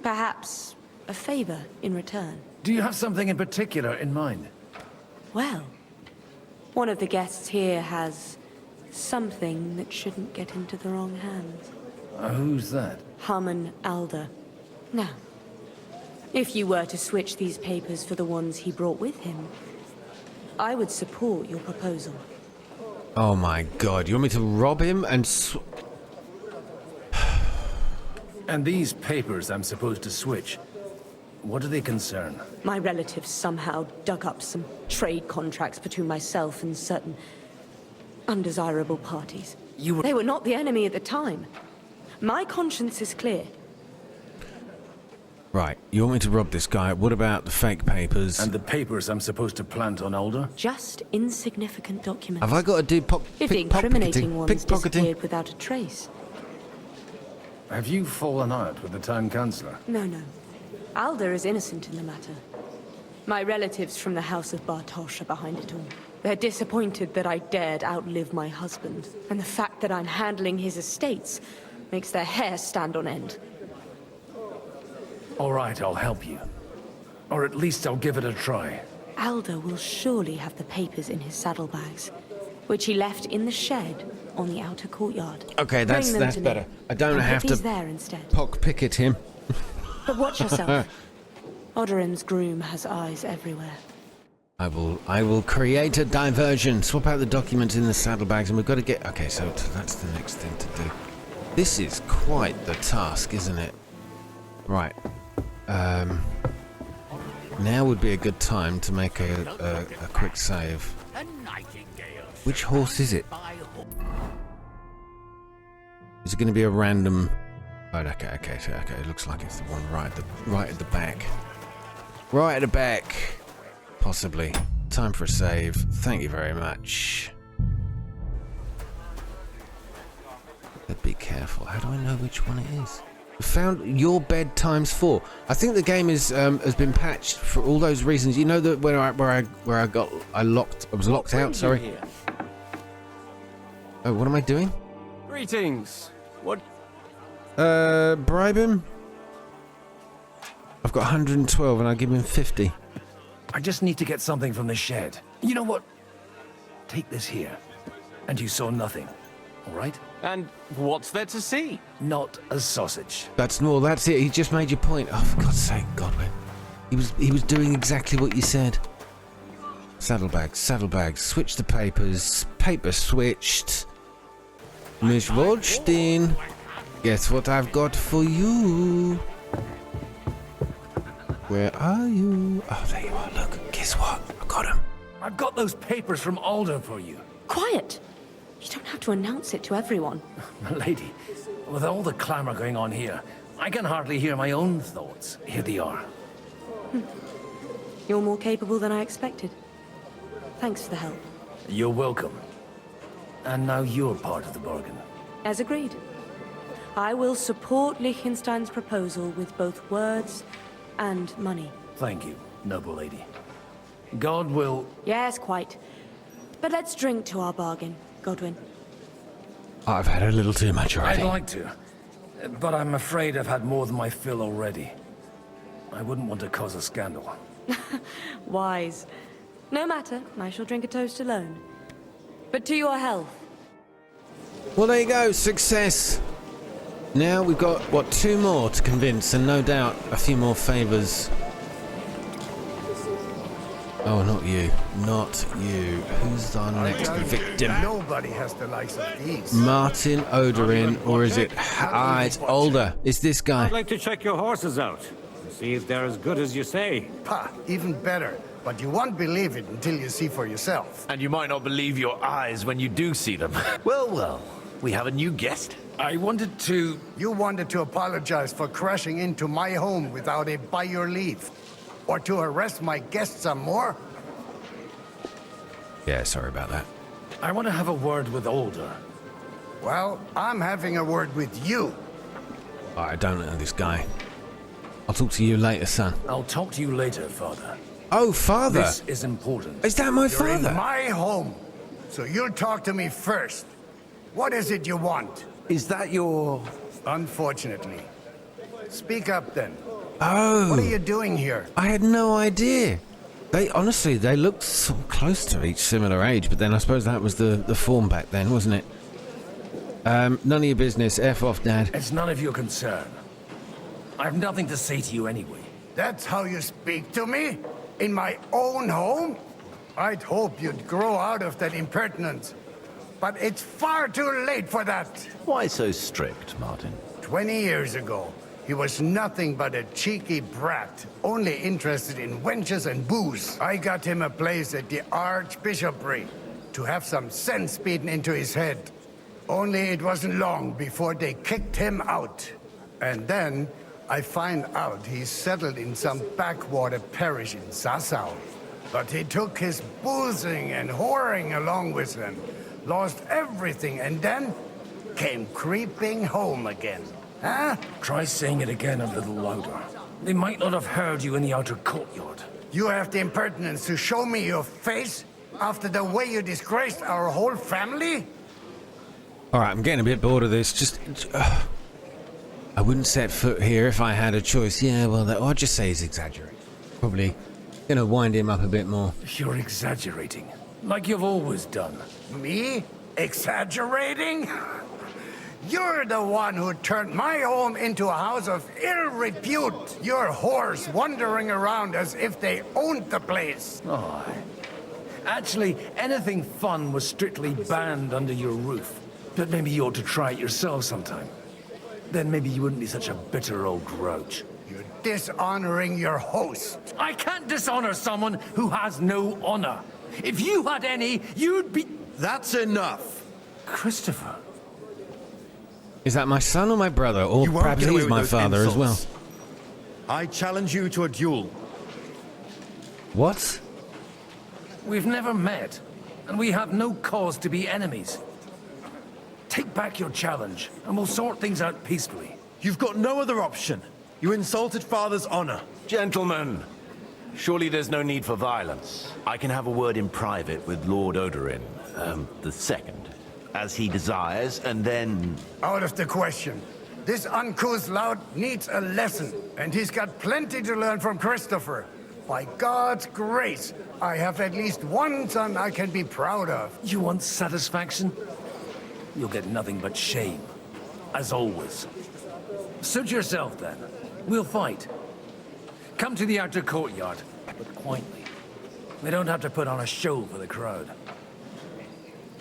Perhaps a favor in return. Do you have something in particular in mind? Well, one of the guests here has something that shouldn't get into the wrong hands. Who's that? Harmon Alder. Now, if you were to switch these papers for the ones he brought with him, I would support your proposal. Oh my god, you want me to rob him and And these papers I'm supposed to switch, what do they concern? My relatives somehow dug up some trade contracts between myself and certain undesirable parties. They were not the enemy at the time. My conscience is clear. Right, you want me to rob this guy? What about the fake papers? And the papers I'm supposed to plant on Alder? Just insignificant documents. Have I got to do If the incriminating ones disappeared without a trace. Have you fallen out with the town councillor? No. Alder is innocent in the matter. My relatives from the House of Bartosz are behind it all. They're disappointed that I dared outlive my husband. And the fact that I'm handling his estates makes their hair stand on end. All right, I'll help you. Or at least I'll give it a try. Alder will surely have the papers in his saddlebags, which he left in the shed on the outer courtyard. Okay, that's better. I don't have to there instead. picket him. But watch yourself. Odorim's groom has eyes everywhere. I will create a diversion. Swap out the documents in the saddlebags, and we've got to get... Okay, so that's the next thing to do. This is quite the task, isn't it? Right. Now would be a good time to make a quick save. Which horse is it? Is it going to be a random... Oh, okay. It looks like it's the one right at the back. Right at the back. Possibly. Time for a save. Thank you very much. But be careful. How do I know which one it is? Found your bed ×4. I think the game is has been patched for all those reasons. You know that where I was locked out. Sorry. Oh, what am I doing? Greetings. What? Bribe him. I've got 112, and I give him 50. I just need to get something from the shed. You know what? Take this here. And you saw nothing. All right? And what's there to see? Not a sausage. That's it. He just made your point. Oh, for God's sake, Godwin. He was doing exactly what you said. Saddlebags. Switch the papers. Paper switched. Miss Waldstein, guess what I've got for you? Where are you? Oh, there you are. Look, guess what? I got him. I've got those papers from Alder for you. Quiet! You don't have to announce it to everyone. Lady, with all the clamor going on here, I can hardly hear my own thoughts. Here they are. You're more capable than I expected. Thanks for the help. You're welcome. And now you're part of the bargain. As agreed. I will support Liechtenstein's proposal with both words and money. Thank you, noble lady. God will... Yes, quite. But let's drink to our bargain, Godwin. I've had a little too much already. I'd like to, but I'm afraid I've had more than my fill already. I wouldn't want to cause a scandal. Wise. No matter, I shall drink a toast alone. But to your health. Well, there you go. Success. Now we've got, what, 2 more to convince, and no doubt a few more favours. Oh, not you. Not you. Who's our next victim? Nobody has the likes of these. Martin Odorin, or is it... it's Alder. It's this guy. I'd like to check your horses out. See if they're as good as you say. Ha, even better. But you won't believe it until you see for yourself. And you might not believe your eyes when you do see them. Well, we have a new guest. I wanted to... You wanted to apologize for crashing into my home without a by your leave. Or to arrest my guests some more? Yeah, sorry about that. I want to have a word with Alder. Well, I'm having a word with you. I don't know this guy. I'll talk to you later, son. I'll talk to you later, Father. Oh, Father! This is important. Is that my You're father? in my home, so you'll talk to me first. What is it you want? Is that your... Unfortunately. Speak up, then. Oh. What are you doing here? I had no idea. Honestly, they looked so close to each similar age, but then I suppose that was the form back then, wasn't it? None of your business. F off, Dad. It's none of your concern. I have nothing to say to you anyway. That's how you speak to me? In my own home? I'd hope you'd grow out of that impertinence. But it's far too late for that. Why so strict, Martin? 20 years ago, he was nothing but a cheeky brat, only interested in wenches and booze. I got him a place at the Archbishopric to have some sense beaten into his head. Only it wasn't long before they kicked him out. And then I find out he's settled in some backwater parish in Sassau. But he took his boozing and whoring along with him, lost everything, and then came creeping home again. Huh? Try saying it again a little louder. They might not have heard you in the outer courtyard. You have the impertinence to show me your face after the way you disgraced our whole family? All right, I'm getting a bit bored of this. Just... I wouldn't set foot here if I had a choice. Yeah, well, I'd just say he's exaggerating. Probably gonna wind him up a bit more. You're exaggerating. Like you've always done. Me? Exaggerating? You're the one who turned my home into a house of ill repute. Your whores wandering around as if they owned the place. Oh. Actually, anything fun was strictly banned under your roof. But maybe you ought to try it yourself sometime. Then maybe you wouldn't be such a bitter old grouch. You're dishonoring your host. I can't dishonor someone who has no honor. If you had any, you'd be... That's enough. Christopher. Is that my son or my brother? Or You won't perhaps get away he's with my those father as well. insults. I challenge you to a duel. What? We've never met, and we have no cause to be enemies. Take back your challenge, and we'll sort things out peacefully. You've got no other option. You insulted Father's honor. Gentlemen, surely there's no need for violence. I can have a word in private with Lord Odorin, the second, as he desires, and then... Out of the question. This uncouth lout needs a lesson, and he's got plenty to learn from Christopher. By God's grace, I have at least one son I can be proud of. You want satisfaction? You'll get nothing but shame. As always. Suit yourself, then. We'll fight. Come to the outer courtyard, but quietly. We don't have to put on a show for the crowd.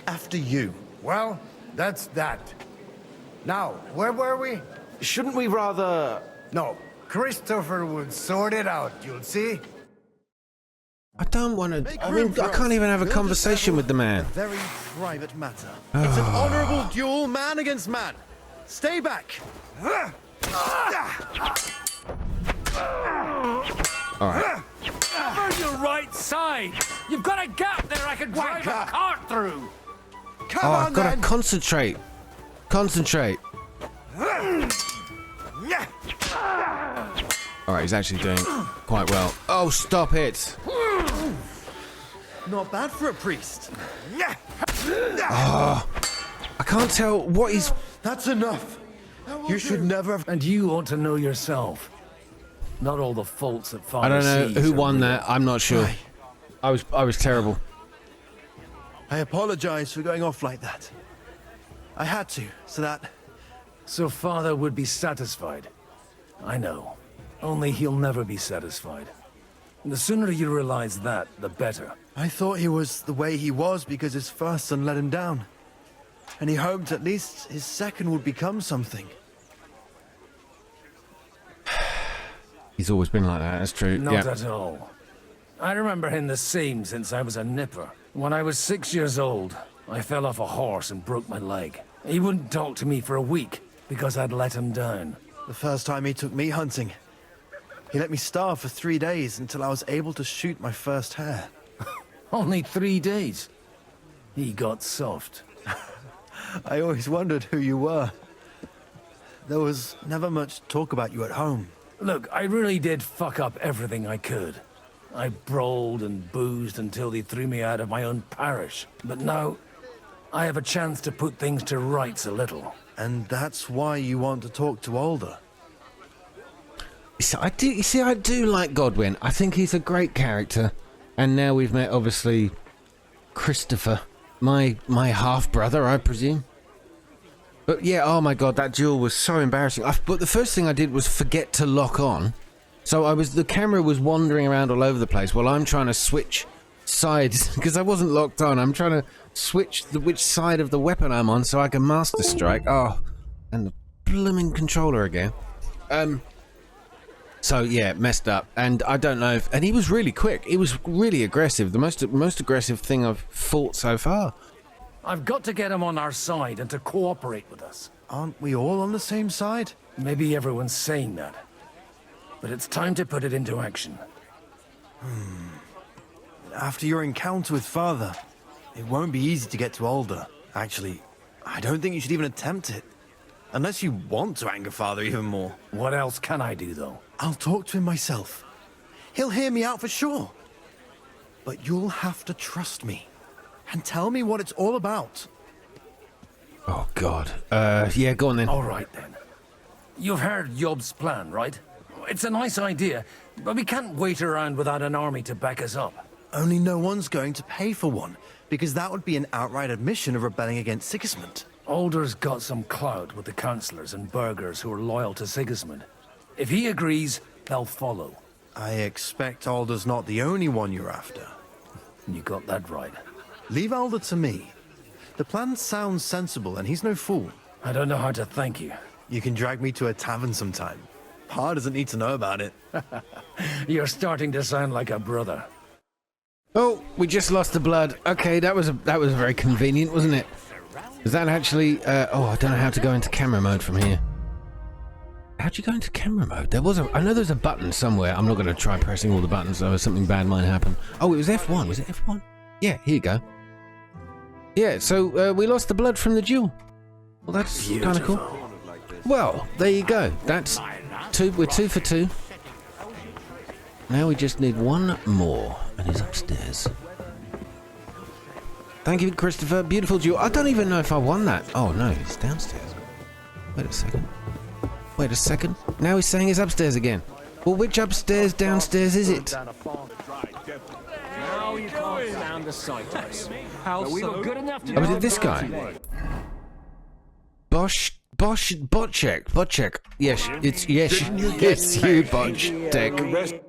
After you. Well, that's that. Now, where were we? Shouldn't we rather... No, Christopher will sort it out, you'll see. I don't want to... I mean, I can't even have a conversation with the man. A very private matter. It's an honorable duel, man against man. Stay back. All right. Over your right side! You've got a gap there I can drive a cart through! Come Oh, on, I've got to then. concentrate. Concentrate. All right, he's actually doing quite well. Oh, stop it. Not bad for a priest. Oh, I can't tell what he's... That's enough. You should never have... And you ought to know yourself. Not all the faults that Father I don't know sees who are won real. that. I'm not sure. I was terrible. I apologize for going off like that. I had to, so that... So Father would be satisfied. I know. Only he'll never be satisfied. The sooner you realize that, the better. I thought he was the way he was because his first son let him down. And he hoped at least his second would become something. He's always been like that, that's true. Not at all. I remember him the same since I was a nipper. When I was 6 years old, I fell off a horse and broke my leg. He wouldn't talk to me for a week because I'd let him down. The first time he took me hunting, he let me starve for 3 days until I was able to shoot my first hare. Only 3 days. He got soft. I always wondered who you were. There was never much talk about you at home. Look, I really did fuck up everything I could. I brawled and boozed until they threw me out of my own parish. But now, I have a chance to put things to rights a little. And that's why you want to talk to Alder? I do like Godwin. I think he's a great character. And now we've met, obviously, Christopher. My half-brother, I presume. But yeah, oh my god, that duel was so embarrassing. But the first thing I did was forget to lock on. So the camera was wandering around all over the place while I'm trying to switch sides, because I wasn't locked on. I'm trying to switch which side of the weapon I'm on so I can master strike. Oh, and the blooming controller again. So yeah, messed up. And I don't know if... And he was really quick. He was really aggressive. The most aggressive thing I've fought so far. I've got to get him on our side and to cooperate with us. Aren't we all on the same side? Maybe everyone's saying that. But it's time to put it into action. After your encounter with Father, it won't be easy to get to Alder. Actually, I don't think you should even attempt it. Unless you want to anger Father even more. What else can I do, though? I'll talk to him myself. He'll hear me out for sure. But you'll have to trust me. And tell me what it's all about. Oh, God. Yeah, go on then. All right, then. You've heard Yob's plan, right? It's a nice idea, but we can't wait around without an army to back us up. Only no one's going to pay for one, because that would be an outright admission of rebelling against Sigismund. Alder's got some clout with the councillors and burghers who are loyal to Sigismund. If he agrees, they'll follow. I expect Alder's not the only one you're after. You got that right. Leave Alder to me. The plan sounds sensible, and he's no fool. I don't know how to thank you. You can drag me to a tavern sometime. Pa doesn't need to know about it. You're starting to sound like a brother. Oh, we just lost the blood. Okay, that was very convenient, wasn't it? Is that actually... oh, I don't know how to go into camera mode from here. How'd you go into camera mode? I know there's a button somewhere. I'm not going to try pressing all the buttons, though. Something bad might happen. Oh, it was F1. Was it F1? Yeah, here you go. Yeah, so we lost the blood from the duel. Well, that's kind of cool. Well, there you go. That's two. We're 2 for 2. Now we just need one more, and he's upstairs. Thank you, Christopher. Beautiful duel. I don't even know if I won that. Oh, no, he's downstairs. Wait a second. Wait a second. Now he's saying he's upstairs again. Well, which upstairs, downstairs is it? Now you can't stand the sight of us. How we were good enough to... Oh, was it this guy? Bocek. Yes, it's yes, you, Bocek.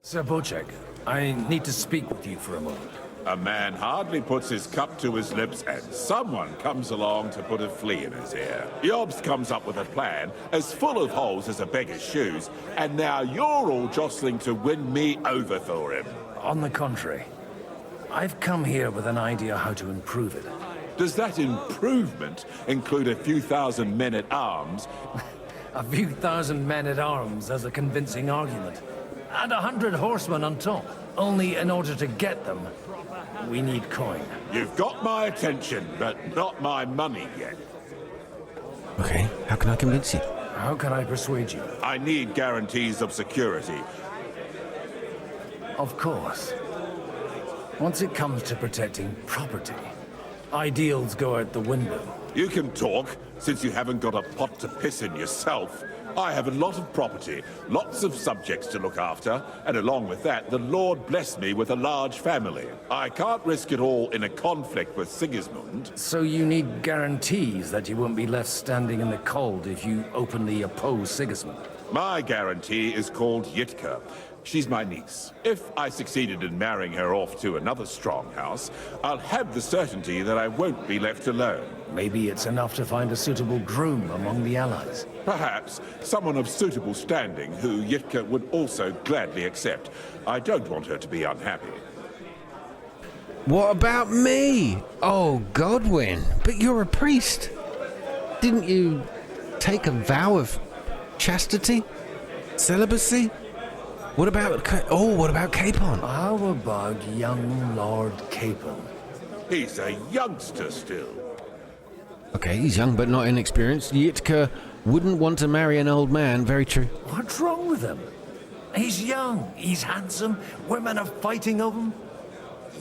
Sir Bocek, I need to speak with you for a moment. A man hardly puts his cup to his lips and someone comes along to put a flea in his ear. Yobs comes up with a plan as full of holes as a beggar's shoes, and now you're all jostling to win me over for him. On the contrary, I've come here with an idea how to improve it. Does that improvement include a few thousand men-at-arms? A few thousand men-at-arms as a convincing argument. And 100 horsemen on top. Only in order to get them, we need coin. You've got my attention, but not my money yet. Okay, how can I convince you? How can I persuade you? I need guarantees of security. Of course. Once it comes to protecting property, ideals go out the window. You can talk, since you haven't got a pot to piss in yourself. I have a lot of property, lots of subjects to look after, and along with that, the Lord blessed me with a large family. I can't risk it all in a conflict with Sigismund. So you need guarantees that you won't be left standing in the cold if you openly oppose Sigismund? My guarantee is called Yitka. She's my niece. If I succeeded in marrying her off to another strong house, I'll have the certainty that I won't be left alone. Maybe it's enough to find a suitable groom among the allies. Perhaps someone of suitable standing who Yitka would also gladly accept. I don't want her to be unhappy. What about me? Oh, Godwin, but you're a priest. Didn't you take a vow of chastity? Celibacy? What about Capon? How about young Lord Capon? He's a youngster still. Okay, he's young but not inexperienced. Yitka Wouldn't want to marry an old man. Very true. What's wrong with him? He's young, he's handsome, women are fighting over him.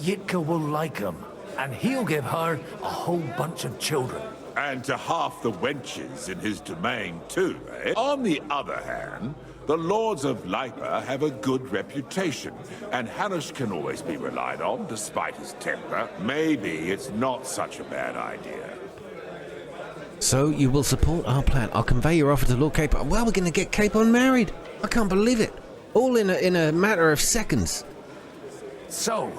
Yitka will like him, and he'll give her a whole bunch of children. And to half the wenches in his domain, too, eh? On the other hand, the lords of Lipa have a good reputation, and Hanush can always be relied on, despite his temper. Maybe it's not such a bad idea. So you will support our plan. I'll convey your offer to Lord Capon. Well, we're going to get Capon married. I can't believe it. All in a matter of seconds. So,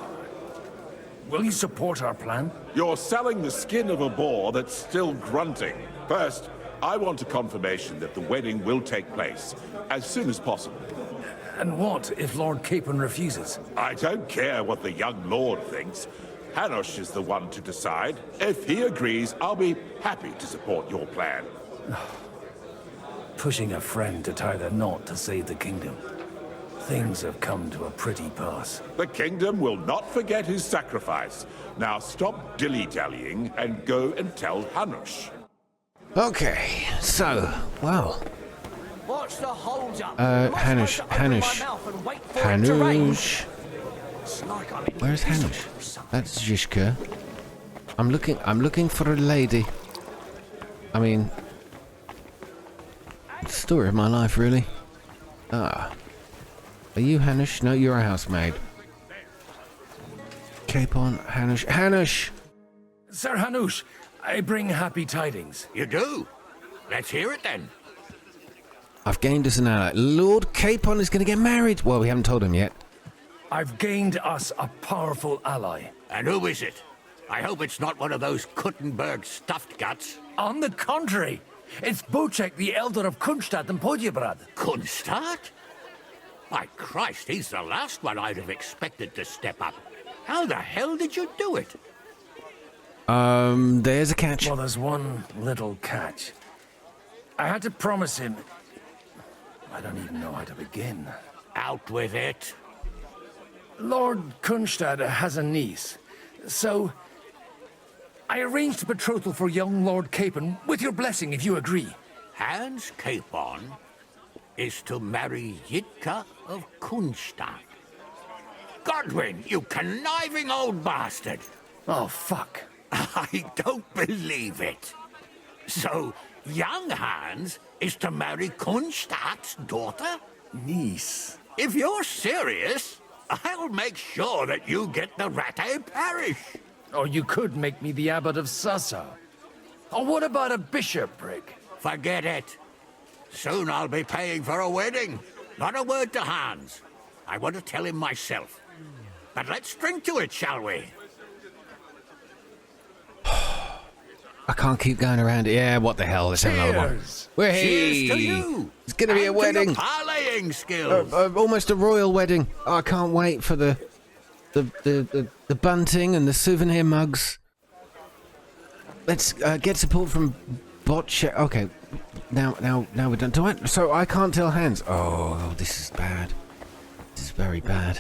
will you support our plan? You're selling the skin of a boar that's still grunting. First, I want a confirmation that the wedding will take place as soon as possible. And what if Lord Capon refuses? I don't care what the young lord thinks. Hanush is the one to decide. If he agrees, I'll be happy to support your plan. Pushing a friend to tie the knot to save the kingdom. Things have come to a pretty pass. The kingdom will not forget his sacrifice. Now stop dilly-dallying and go and tell Hanush. Okay, so, well. What's the hold up? Hanush. Where's Hanush? That's Zhishka. I'm looking for a lady. I mean, story of my life, really. Ah. Are you Hanush? No, you're a housemaid. Capon, Hanush. Hanush! Sir Hanush, I bring happy tidings. You do? Let's hear it then. I've gained us an ally. Lord Capon is going to get married. Well, we haven't told him yet. I've gained us a powerful ally. And who is it? I hope it's not one of those Kuttenberg stuffed guts. On the contrary, it's Bocek, the elder of Kunstadt and Podjebrad. Kunstadt? My Christ, he's the last one I'd have expected to step up. How the hell did you do it? There's a catch. Well, there's one little catch. I had to promise him... I don't even know how to begin. Out with it. Lord Kunstadt has a niece, so... I arranged a betrothal for young Lord Capon, with your blessing, if you agree. Hans Capon is to marry Yitka of Kunstadt. Godwin, you conniving old bastard! Oh, fuck. I don't believe it. So, young Hans is to marry Kunstadt's daughter? Niece. If you're serious, I'll make sure that you get the Rattay parish. Or you could make me the abbot of Sassa. Or what about a bishopric? Forget it. Soon I'll be paying for a wedding. Not a word to Hans. I want to tell him myself. But let's drink to it, shall we? I can't keep going around it. Yeah, what the hell? Let's have another one. Cheers to you. It's going to be a wedding. Parlaying skills. Almost a royal wedding. Oh, I can't wait for the bunting and the souvenir mugs. Let's get support from Botch. Okay, now we're done. So I can't tell Hans. Oh, this is bad. This is very bad.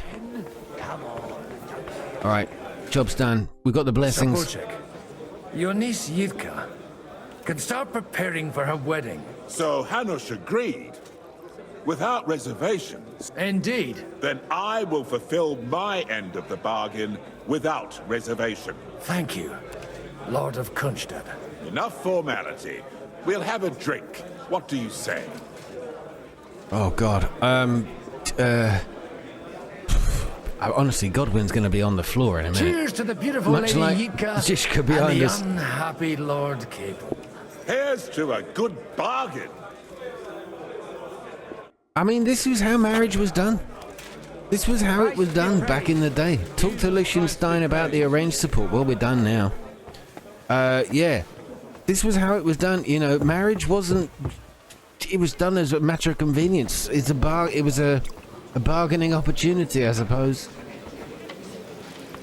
All right, job's done. We've got the blessings. Bocek, your niece Yitka can start preparing for her wedding. So Hanush agreed, without reservations. Indeed. Then I will fulfill my end of the bargain without reservation. Thank you, Lord of Kunstadt. Enough formality. We'll have a drink. What do you say? Oh God. Honestly, Godwin's going to be on the floor in a minute. Cheers to the beautiful Much Lady like Yitka Zhishka and behind the us. unhappy Lord Capon. Here's to a good bargain. I mean, this was how marriage was done. This was how it was done back in the day. Talk to Liechtenstein about the arranged support. Well, we're done now. Yeah. This was how it was done. You know, marriage wasn't... It was done as a matter of convenience. It was a bargaining opportunity, I suppose.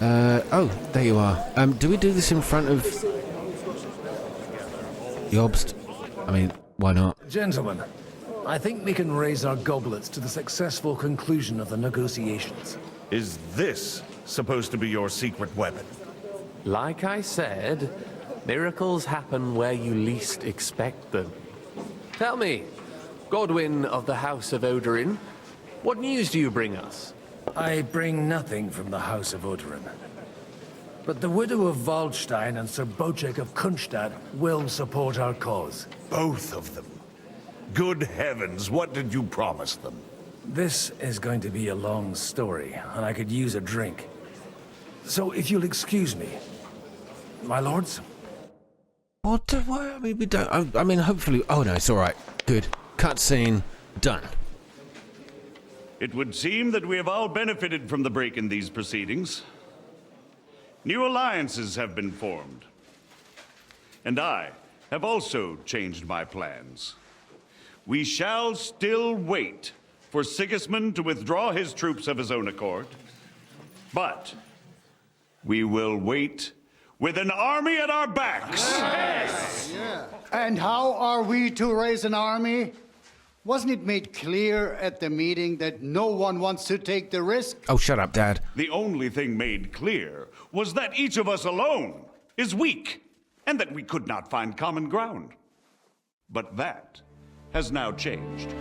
Oh, there you are. Do we do this in front of... Jobst? I mean, why not? Gentlemen, I think we can raise our goblets to the successful conclusion of the negotiations. Is this supposed to be your secret weapon? Like I said, miracles happen where you least expect them. Tell me, Godwin of the House of Odorin, what news do you bring us? I bring nothing from the House of Odorin. But the widow of Waldstein and Sir Bocek of Kunstadt will support our cause. Both of them. Good heavens, what did you promise them? This is going to be a long story, and I could use a drink. So if you'll excuse me, my lords? What? I mean, we don't. I mean, hopefully. Oh no, it's all right. Good. Cutscene done. It would seem that we have all benefited from the break in these proceedings. New alliances have been formed. And I have also changed my plans. We shall still wait for Sigismund to withdraw his troops of his own accord, but we will wait with an army at our backs. Yes. And how are we to raise an army? Wasn't it made clear at the meeting that no one wants to take the risk? Oh, shut up, Dad. The only thing made clear was that each of us alone is weak, and that we could not find common ground. But that has now changed.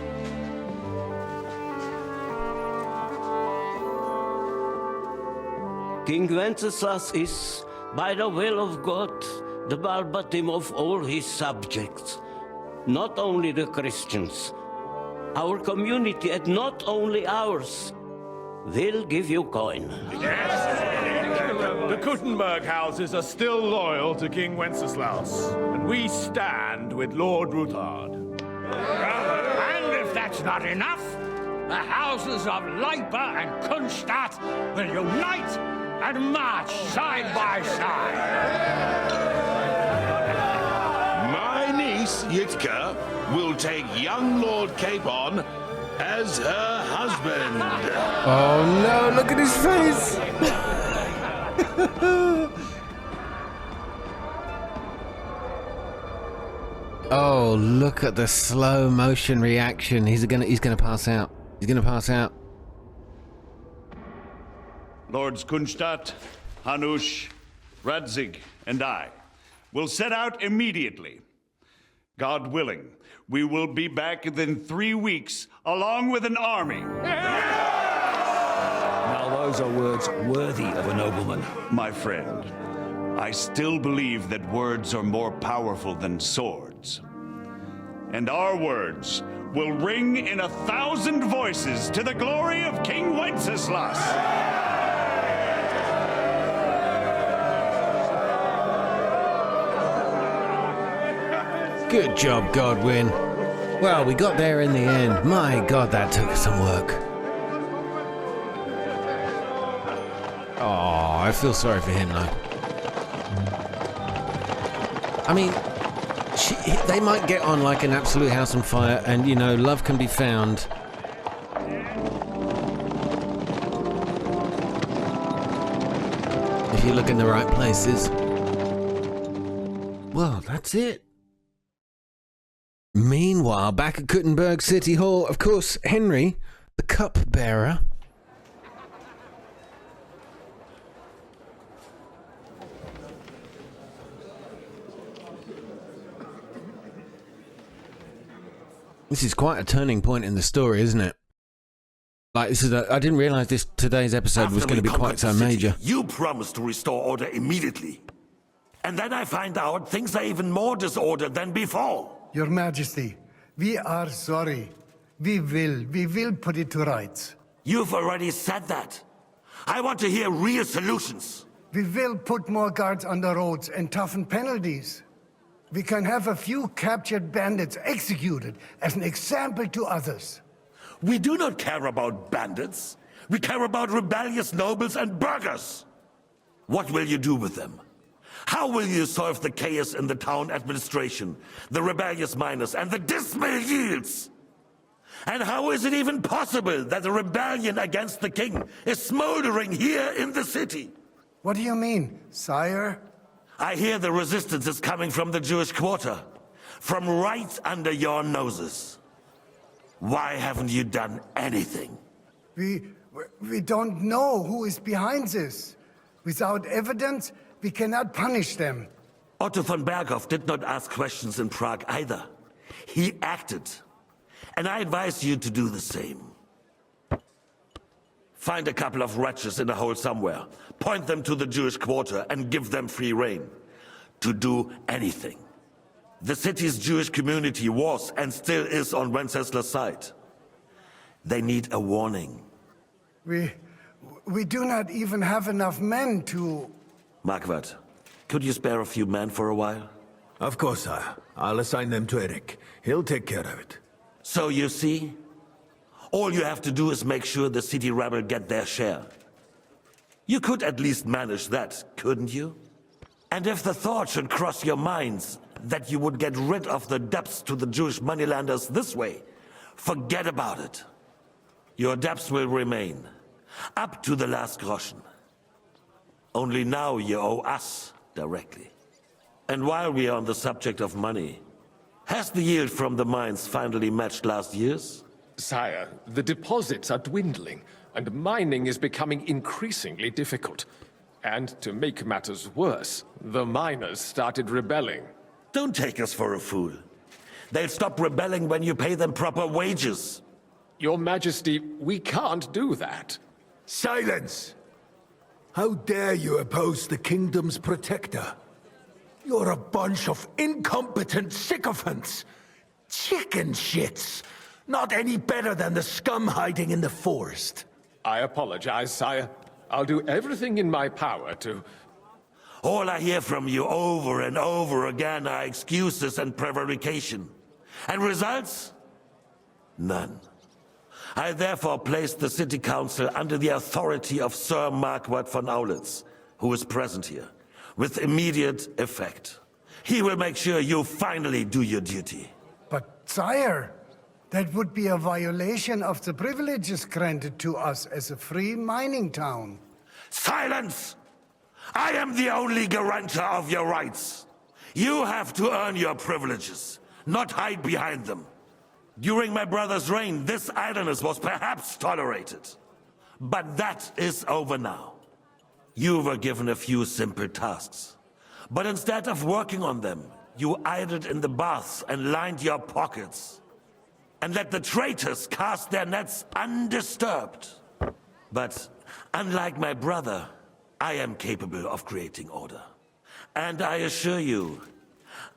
King Wenceslas is, by the will of God, the Balbatim of all his subjects. Not only the Christians, our community, and not only ours, will give you coin. The Kuttenberg houses are still loyal to King Wenceslaus, and we stand with Lord Ruthard. And if that's not enough, the houses of Leipa and Kunstadt will unite and march side by side. My niece, Yitka, will take young Lord Capon as her husband. Oh no, look at his face! Oh, look at the slow motion reaction. He's gonna pass out. He's gonna pass out. Lords Kunstadt, Hanush, Radzig, and I will set out immediately. God willing, we will be back within 3 weeks, along with an army. Now those are words worthy of a nobleman. My friend, I still believe that words are more powerful than swords. And our words will ring in 1,000 voices to the glory of King Wenceslas. Good job, Godwin. Well, we got there in the end. My God, that took some work. Oh, I feel sorry for him, though. I mean, they might get on like an absolute house on fire, and, you know, love can be found. If you look in the right places. Well, that's it. Meanwhile, back at Kuttenberg City Hall, of course, Henry, the cup-bearer. This is quite a turning point in the story, isn't it? Like, this is I didn't realize today's episode was going to be quite so major. You promised to restore order immediately. And then I find out things are even more disordered than before. Your Majesty, we are sorry. We will put it to rights. You've already said that. I want to hear real solutions. We will put more guards on the roads and toughen penalties. We can have a few captured bandits executed as an example to others. We do not care about bandits. We care about rebellious nobles and burghers. What will you do with them? How will you solve the chaos in the town administration, the rebellious miners, and the dismal yields? And how is it even possible that a rebellion against the king is smoldering here in the city? What do you mean, sire? I hear the resistance is coming from the Jewish quarter, from right under your noses. Why haven't you done anything? We don't know who is behind this. Without evidence, we cannot punish them. Otto von Berghoff did not ask questions in Prague either. He acted. And I advise you to do the same. Find a couple of wretches in a hole somewhere, point them to the Jewish quarter, and give them free rein to do anything. The city's Jewish community was and still is on Wencesla's side. They need a warning. We do not even have enough men to... Marquardt, could you spare a few men for a while? Of course, sire. I'll assign them to Eric. He'll take care of it. So you see, all you have to do is make sure the city rebel get their share. You could at least manage that, couldn't you? And if the thought should cross your minds that you would get rid of the debts to the Jewish moneylanders this way, forget about it. Your debts will remain, up to the last groschen. Only now you owe us directly. And while we are on the subject of money, has the yield from the mines finally matched last year's? Sire, the deposits are dwindling, and mining is becoming increasingly difficult. And to make matters worse, the miners started rebelling. Don't take us for a fool. They'll stop rebelling when you pay them proper wages. Your Majesty, we can't do that. Silence! How dare you oppose the kingdom's protector? You're a bunch of incompetent sycophants. Chicken shits. Not any better than the scum hiding in the forest. I apologize, sire. I'll do everything in my power to... All I hear from you over and over again are excuses and prevarication. And results? None. I therefore place the City Council under the authority of Sir Marquardt von Aulitz, who is present here, with immediate effect. He will make sure you finally do your duty. But, sire, that would be a violation of the privileges granted to us as a free mining town. Silence! I am the only guarantor of your rights. You have to earn your privileges, not hide behind them. During my brother's reign, this idleness was perhaps tolerated. But that is over now. You were given a few simple tasks. But instead of working on them, you idled in the baths and lined your pockets. And let the traitors cast their nets undisturbed. But unlike my brother, I am capable of creating order. And I assure you,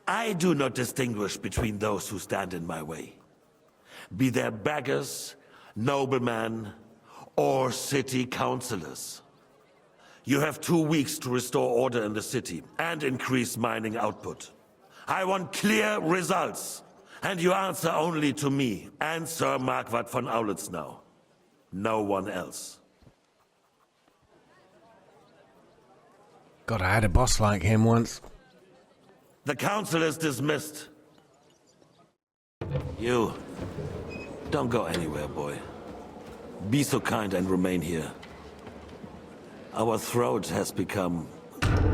I do not distinguish between those who stand in my way. Be they beggars, noblemen, or city councillors. You have 2 weeks to restore order in the city and increase mining output. I want clear results, and you answer only to me and Sir Marquardt von Aulitz now. No one else. God, I had a boss like him once. The council is dismissed. You, don't go anywhere, boy. Be so kind and remain here. Our throat has become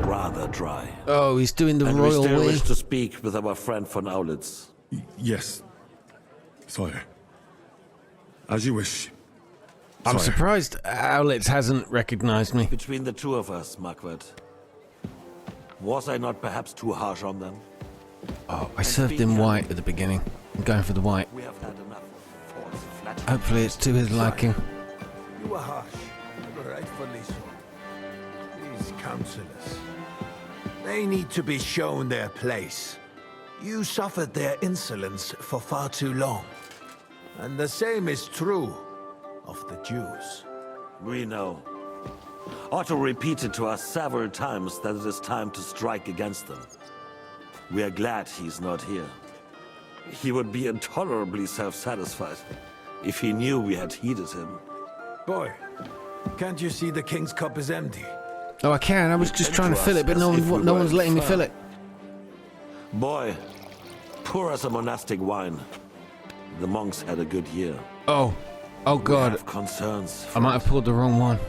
rather dry. Oh, he's doing the and royal we still way. wish to speak with our friend von Aulitz. Yes. Sire. As you wish. I'm Sire. surprised Aulitz hasn't recognized me. Between the two of us, Marquardt, was I not perhaps too harsh on them? Oh, I served him white at the beginning. I'm going for the white. We have had enough false flattery. Hopefully it's to his liking. You were harsh, but rightfully so. These councillors, they need to be shown their place. You suffered their insolence for far too long. And the same is true of the Jews. We know. Otto repeated to us several times that it is time to strike against them. We are glad he's not here. He would be intolerably self-satisfied if he knew we had heeded him. Boy, can't you see the king's cup is empty? Oh, I can. I was just trying to fill it, but no one's letting me fill it. Boy, pour us a monastic wine. The monks had a good year. Oh We God. have concerns. I might have pulled the wrong one.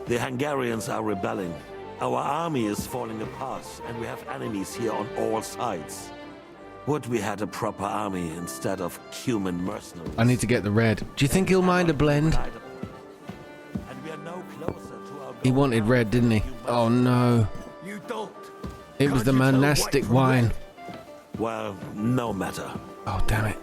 The Hungarians are rebelling. Our army is falling apart, and we have enemies here on all sides. Would we had a proper army instead of human mercenaries? I need to get the red. Do you think he'll mind a blend? And we are no closer to our He wanted red, didn't he? Oh no. You don't. It was the monastic wine. Well, no matter. Oh, damn it.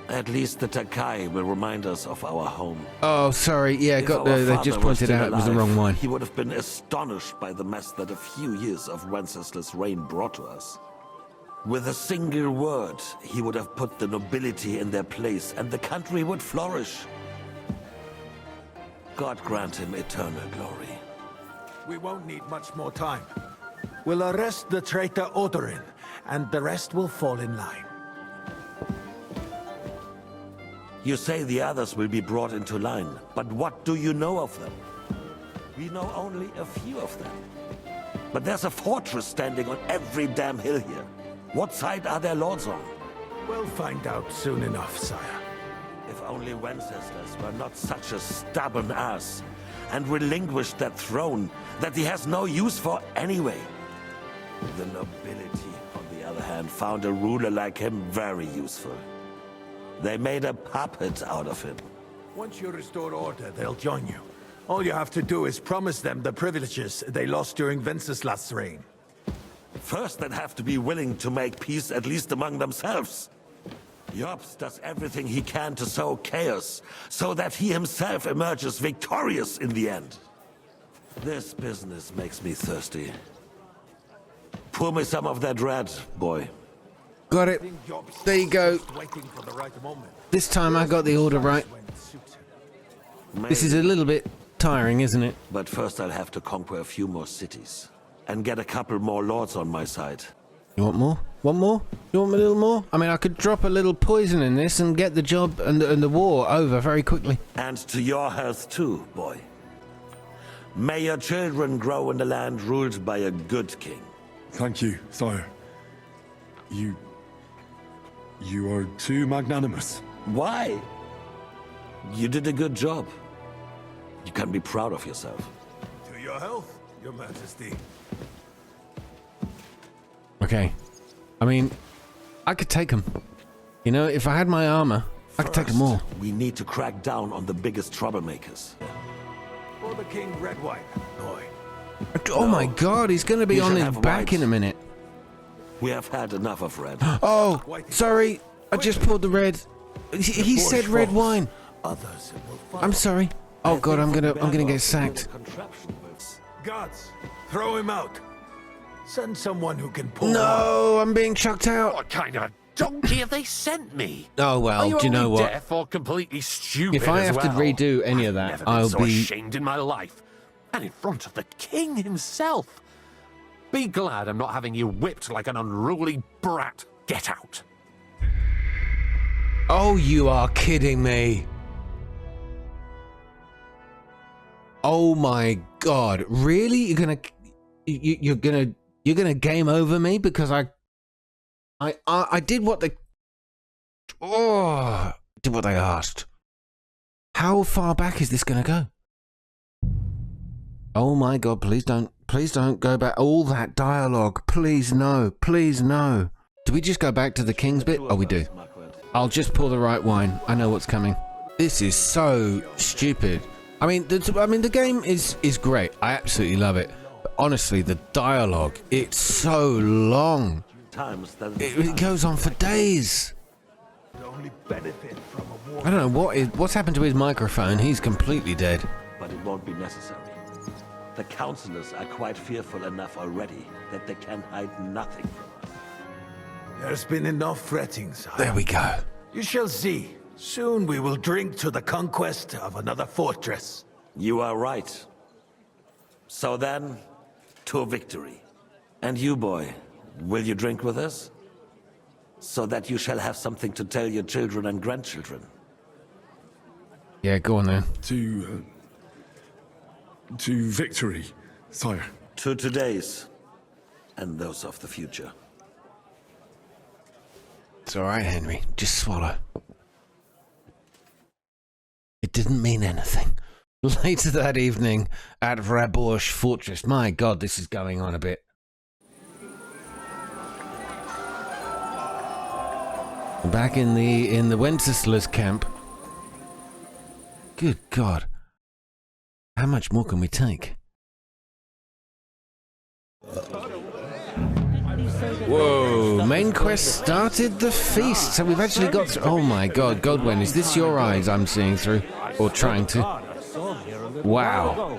At least the Takai will remind us of our home. Oh, sorry. Yeah, If got our the, they father just was pointed still out it was the alive, wrong wine. He would have been astonished by the mess that a few years of Wenceslas' reign brought to us. With a single word, he would have put the nobility in their place, and the country would flourish. God grant him eternal glory. We won't need much more time. We'll arrest the traitor Odorin, and the rest will fall in line. You say the others will be brought into line, but what do you know of them? We know only a few of them. But there's a fortress standing on every damn hill here. What side are their lords on? We'll find out soon enough, sire. If only Wenceslas were not such a stubborn ass, and relinquished that throne that he has no use for anyway. The nobility, on the other hand, found a ruler like him very useful. They made a puppet out of him. Once you restore order, they'll join you. All you have to do is promise them the privileges they lost during Wenceslas' reign. First, they'd have to be willing to make peace at least among themselves. Jobs does everything he can to sow chaos, so that he himself emerges victorious in the end. This business makes me thirsty. Pour me some of that red, boy. Got it. There you go. This time I got the order right. This is a little bit tiring, isn't it? But first I'll have to conquer a few more cities. And get a couple more lords on my side. You want more? Want more? You want a little more? I mean, I could drop a little poison in this and get the job and the war over very quickly. And to your health too, boy. May your children grow in a land ruled by a good king. Thank you, sire. You are too magnanimous. Why? You did a good job. You can be proud of yourself. To your health, Your Majesty. Okay. I mean, I could take them. You know, if I had my armor, I could take them all. We need to crack down on the biggest troublemakers. For the king, red wine, boy. Oh my god, he's going to be on his back in a minute. We have had enough of red. Oh, sorry. I just poured the red. He said red wine. I'm sorry. Oh god, I'm gonna get sacked. Guards, throw him out. Send someone who can pull him out. No, I'm being chucked out. What kind of donkey have they sent me? Oh well, do you know what? Deaf or completely stupid If I as have to well? redo any of that, Never been I'll so be ashamed in my life, and in front of the king himself. Be glad I'm not having you whipped like an unruly brat. Get out. Oh, you are kidding me. Oh my god, really? You're gonna game over me because I did what they did what they asked. How far back is this gonna go? Oh my god, please don't go back. All that dialogue, please no. Do we just go back to the king's bit? Oh, we do. I'll just pour the right wine. I know what's coming. This is so stupid. I mean, the game is great. I absolutely love it. But honestly, the dialogue, it's so long. It goes on for days. I don't know what's happened to his microphone. He's completely dead. But it won't be necessary. The councillors are quite fearful enough already that they can hide nothing from us. There's been enough fretting, sire. There we go. You shall see. Soon we will drink to the conquest of another fortress. You are right. So then, to victory. And you, boy, will you drink with us? So that you shall have something to tell your children and grandchildren. Yeah, go on then. To victory, sire. To today's, and those of the future. It's all right, Henry. Just swallow. It didn't mean anything. Later that evening at Raborsh Fortress. My God, this is going on a bit. Back in the Wenceslas camp. Good God. How much more can we take? Whoa, main quest started the feast. So we've actually got through. Oh my god, Godwin, is this your eyes I'm seeing through? Or trying to? Wow.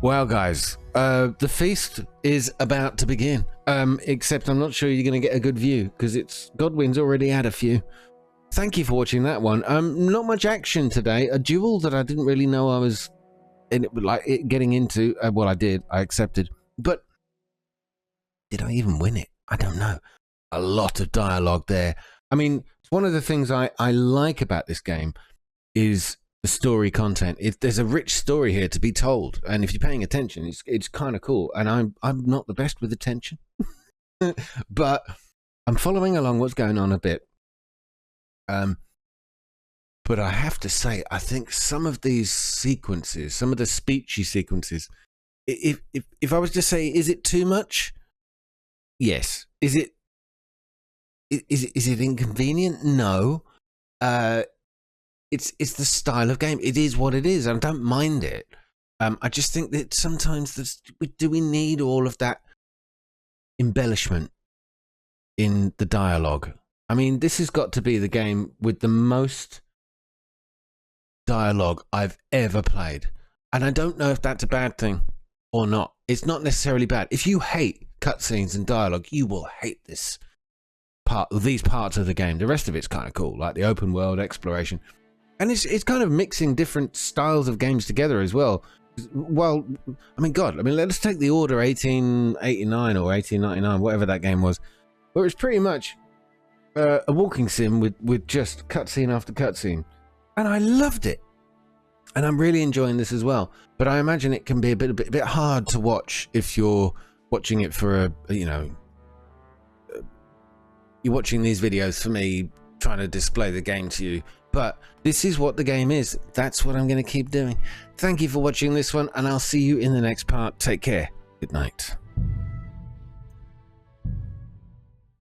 Wow, guys. The feast is about to begin. Except I'm not sure you're going to get a good view, because it's Godwin's already had a few. Thank you for watching that one. Not much action today. A duel that I didn't really know I was getting into. Well, I did. I accepted. But did I even win it? I don't know. A lot of dialogue there. I mean, one of the things I like about this game is the story content. There's a rich story here to be told, and if you're paying attention, it's kind of cool. And I'm not the best with attention, but I'm following along what's going on a bit. But I have to say, I think some of these sequences, some of the speechy sequences, if I was to say, is it too much? Yes. Is it inconvenient? No. It's the style of game. It is what it is. I don't mind it. I just think that sometimes do we need all of that embellishment in the dialogue? I mean, this has got to be the game with the most dialogue I've ever played. And I don't know if that's a bad thing or not. It's not necessarily bad. If you hate cutscenes and dialogue, you will hate these parts of the game. The rest of it's kind of cool, like the open world exploration. And it's kind of mixing different styles of games together as well. Well, I mean, God, let's take the Order 1889 or 1899, whatever that game was, where it's pretty much a walking sim with just cutscene after cutscene. And I loved it. And I'm really enjoying this as well. But I imagine it can be a bit hard to watch if you're watching it for you're watching these videos for me trying to display the game to you. But this is what the game is. That's what I'm going to keep doing. Thank you for watching this one, and I'll see you in the next part. Take care. Good night.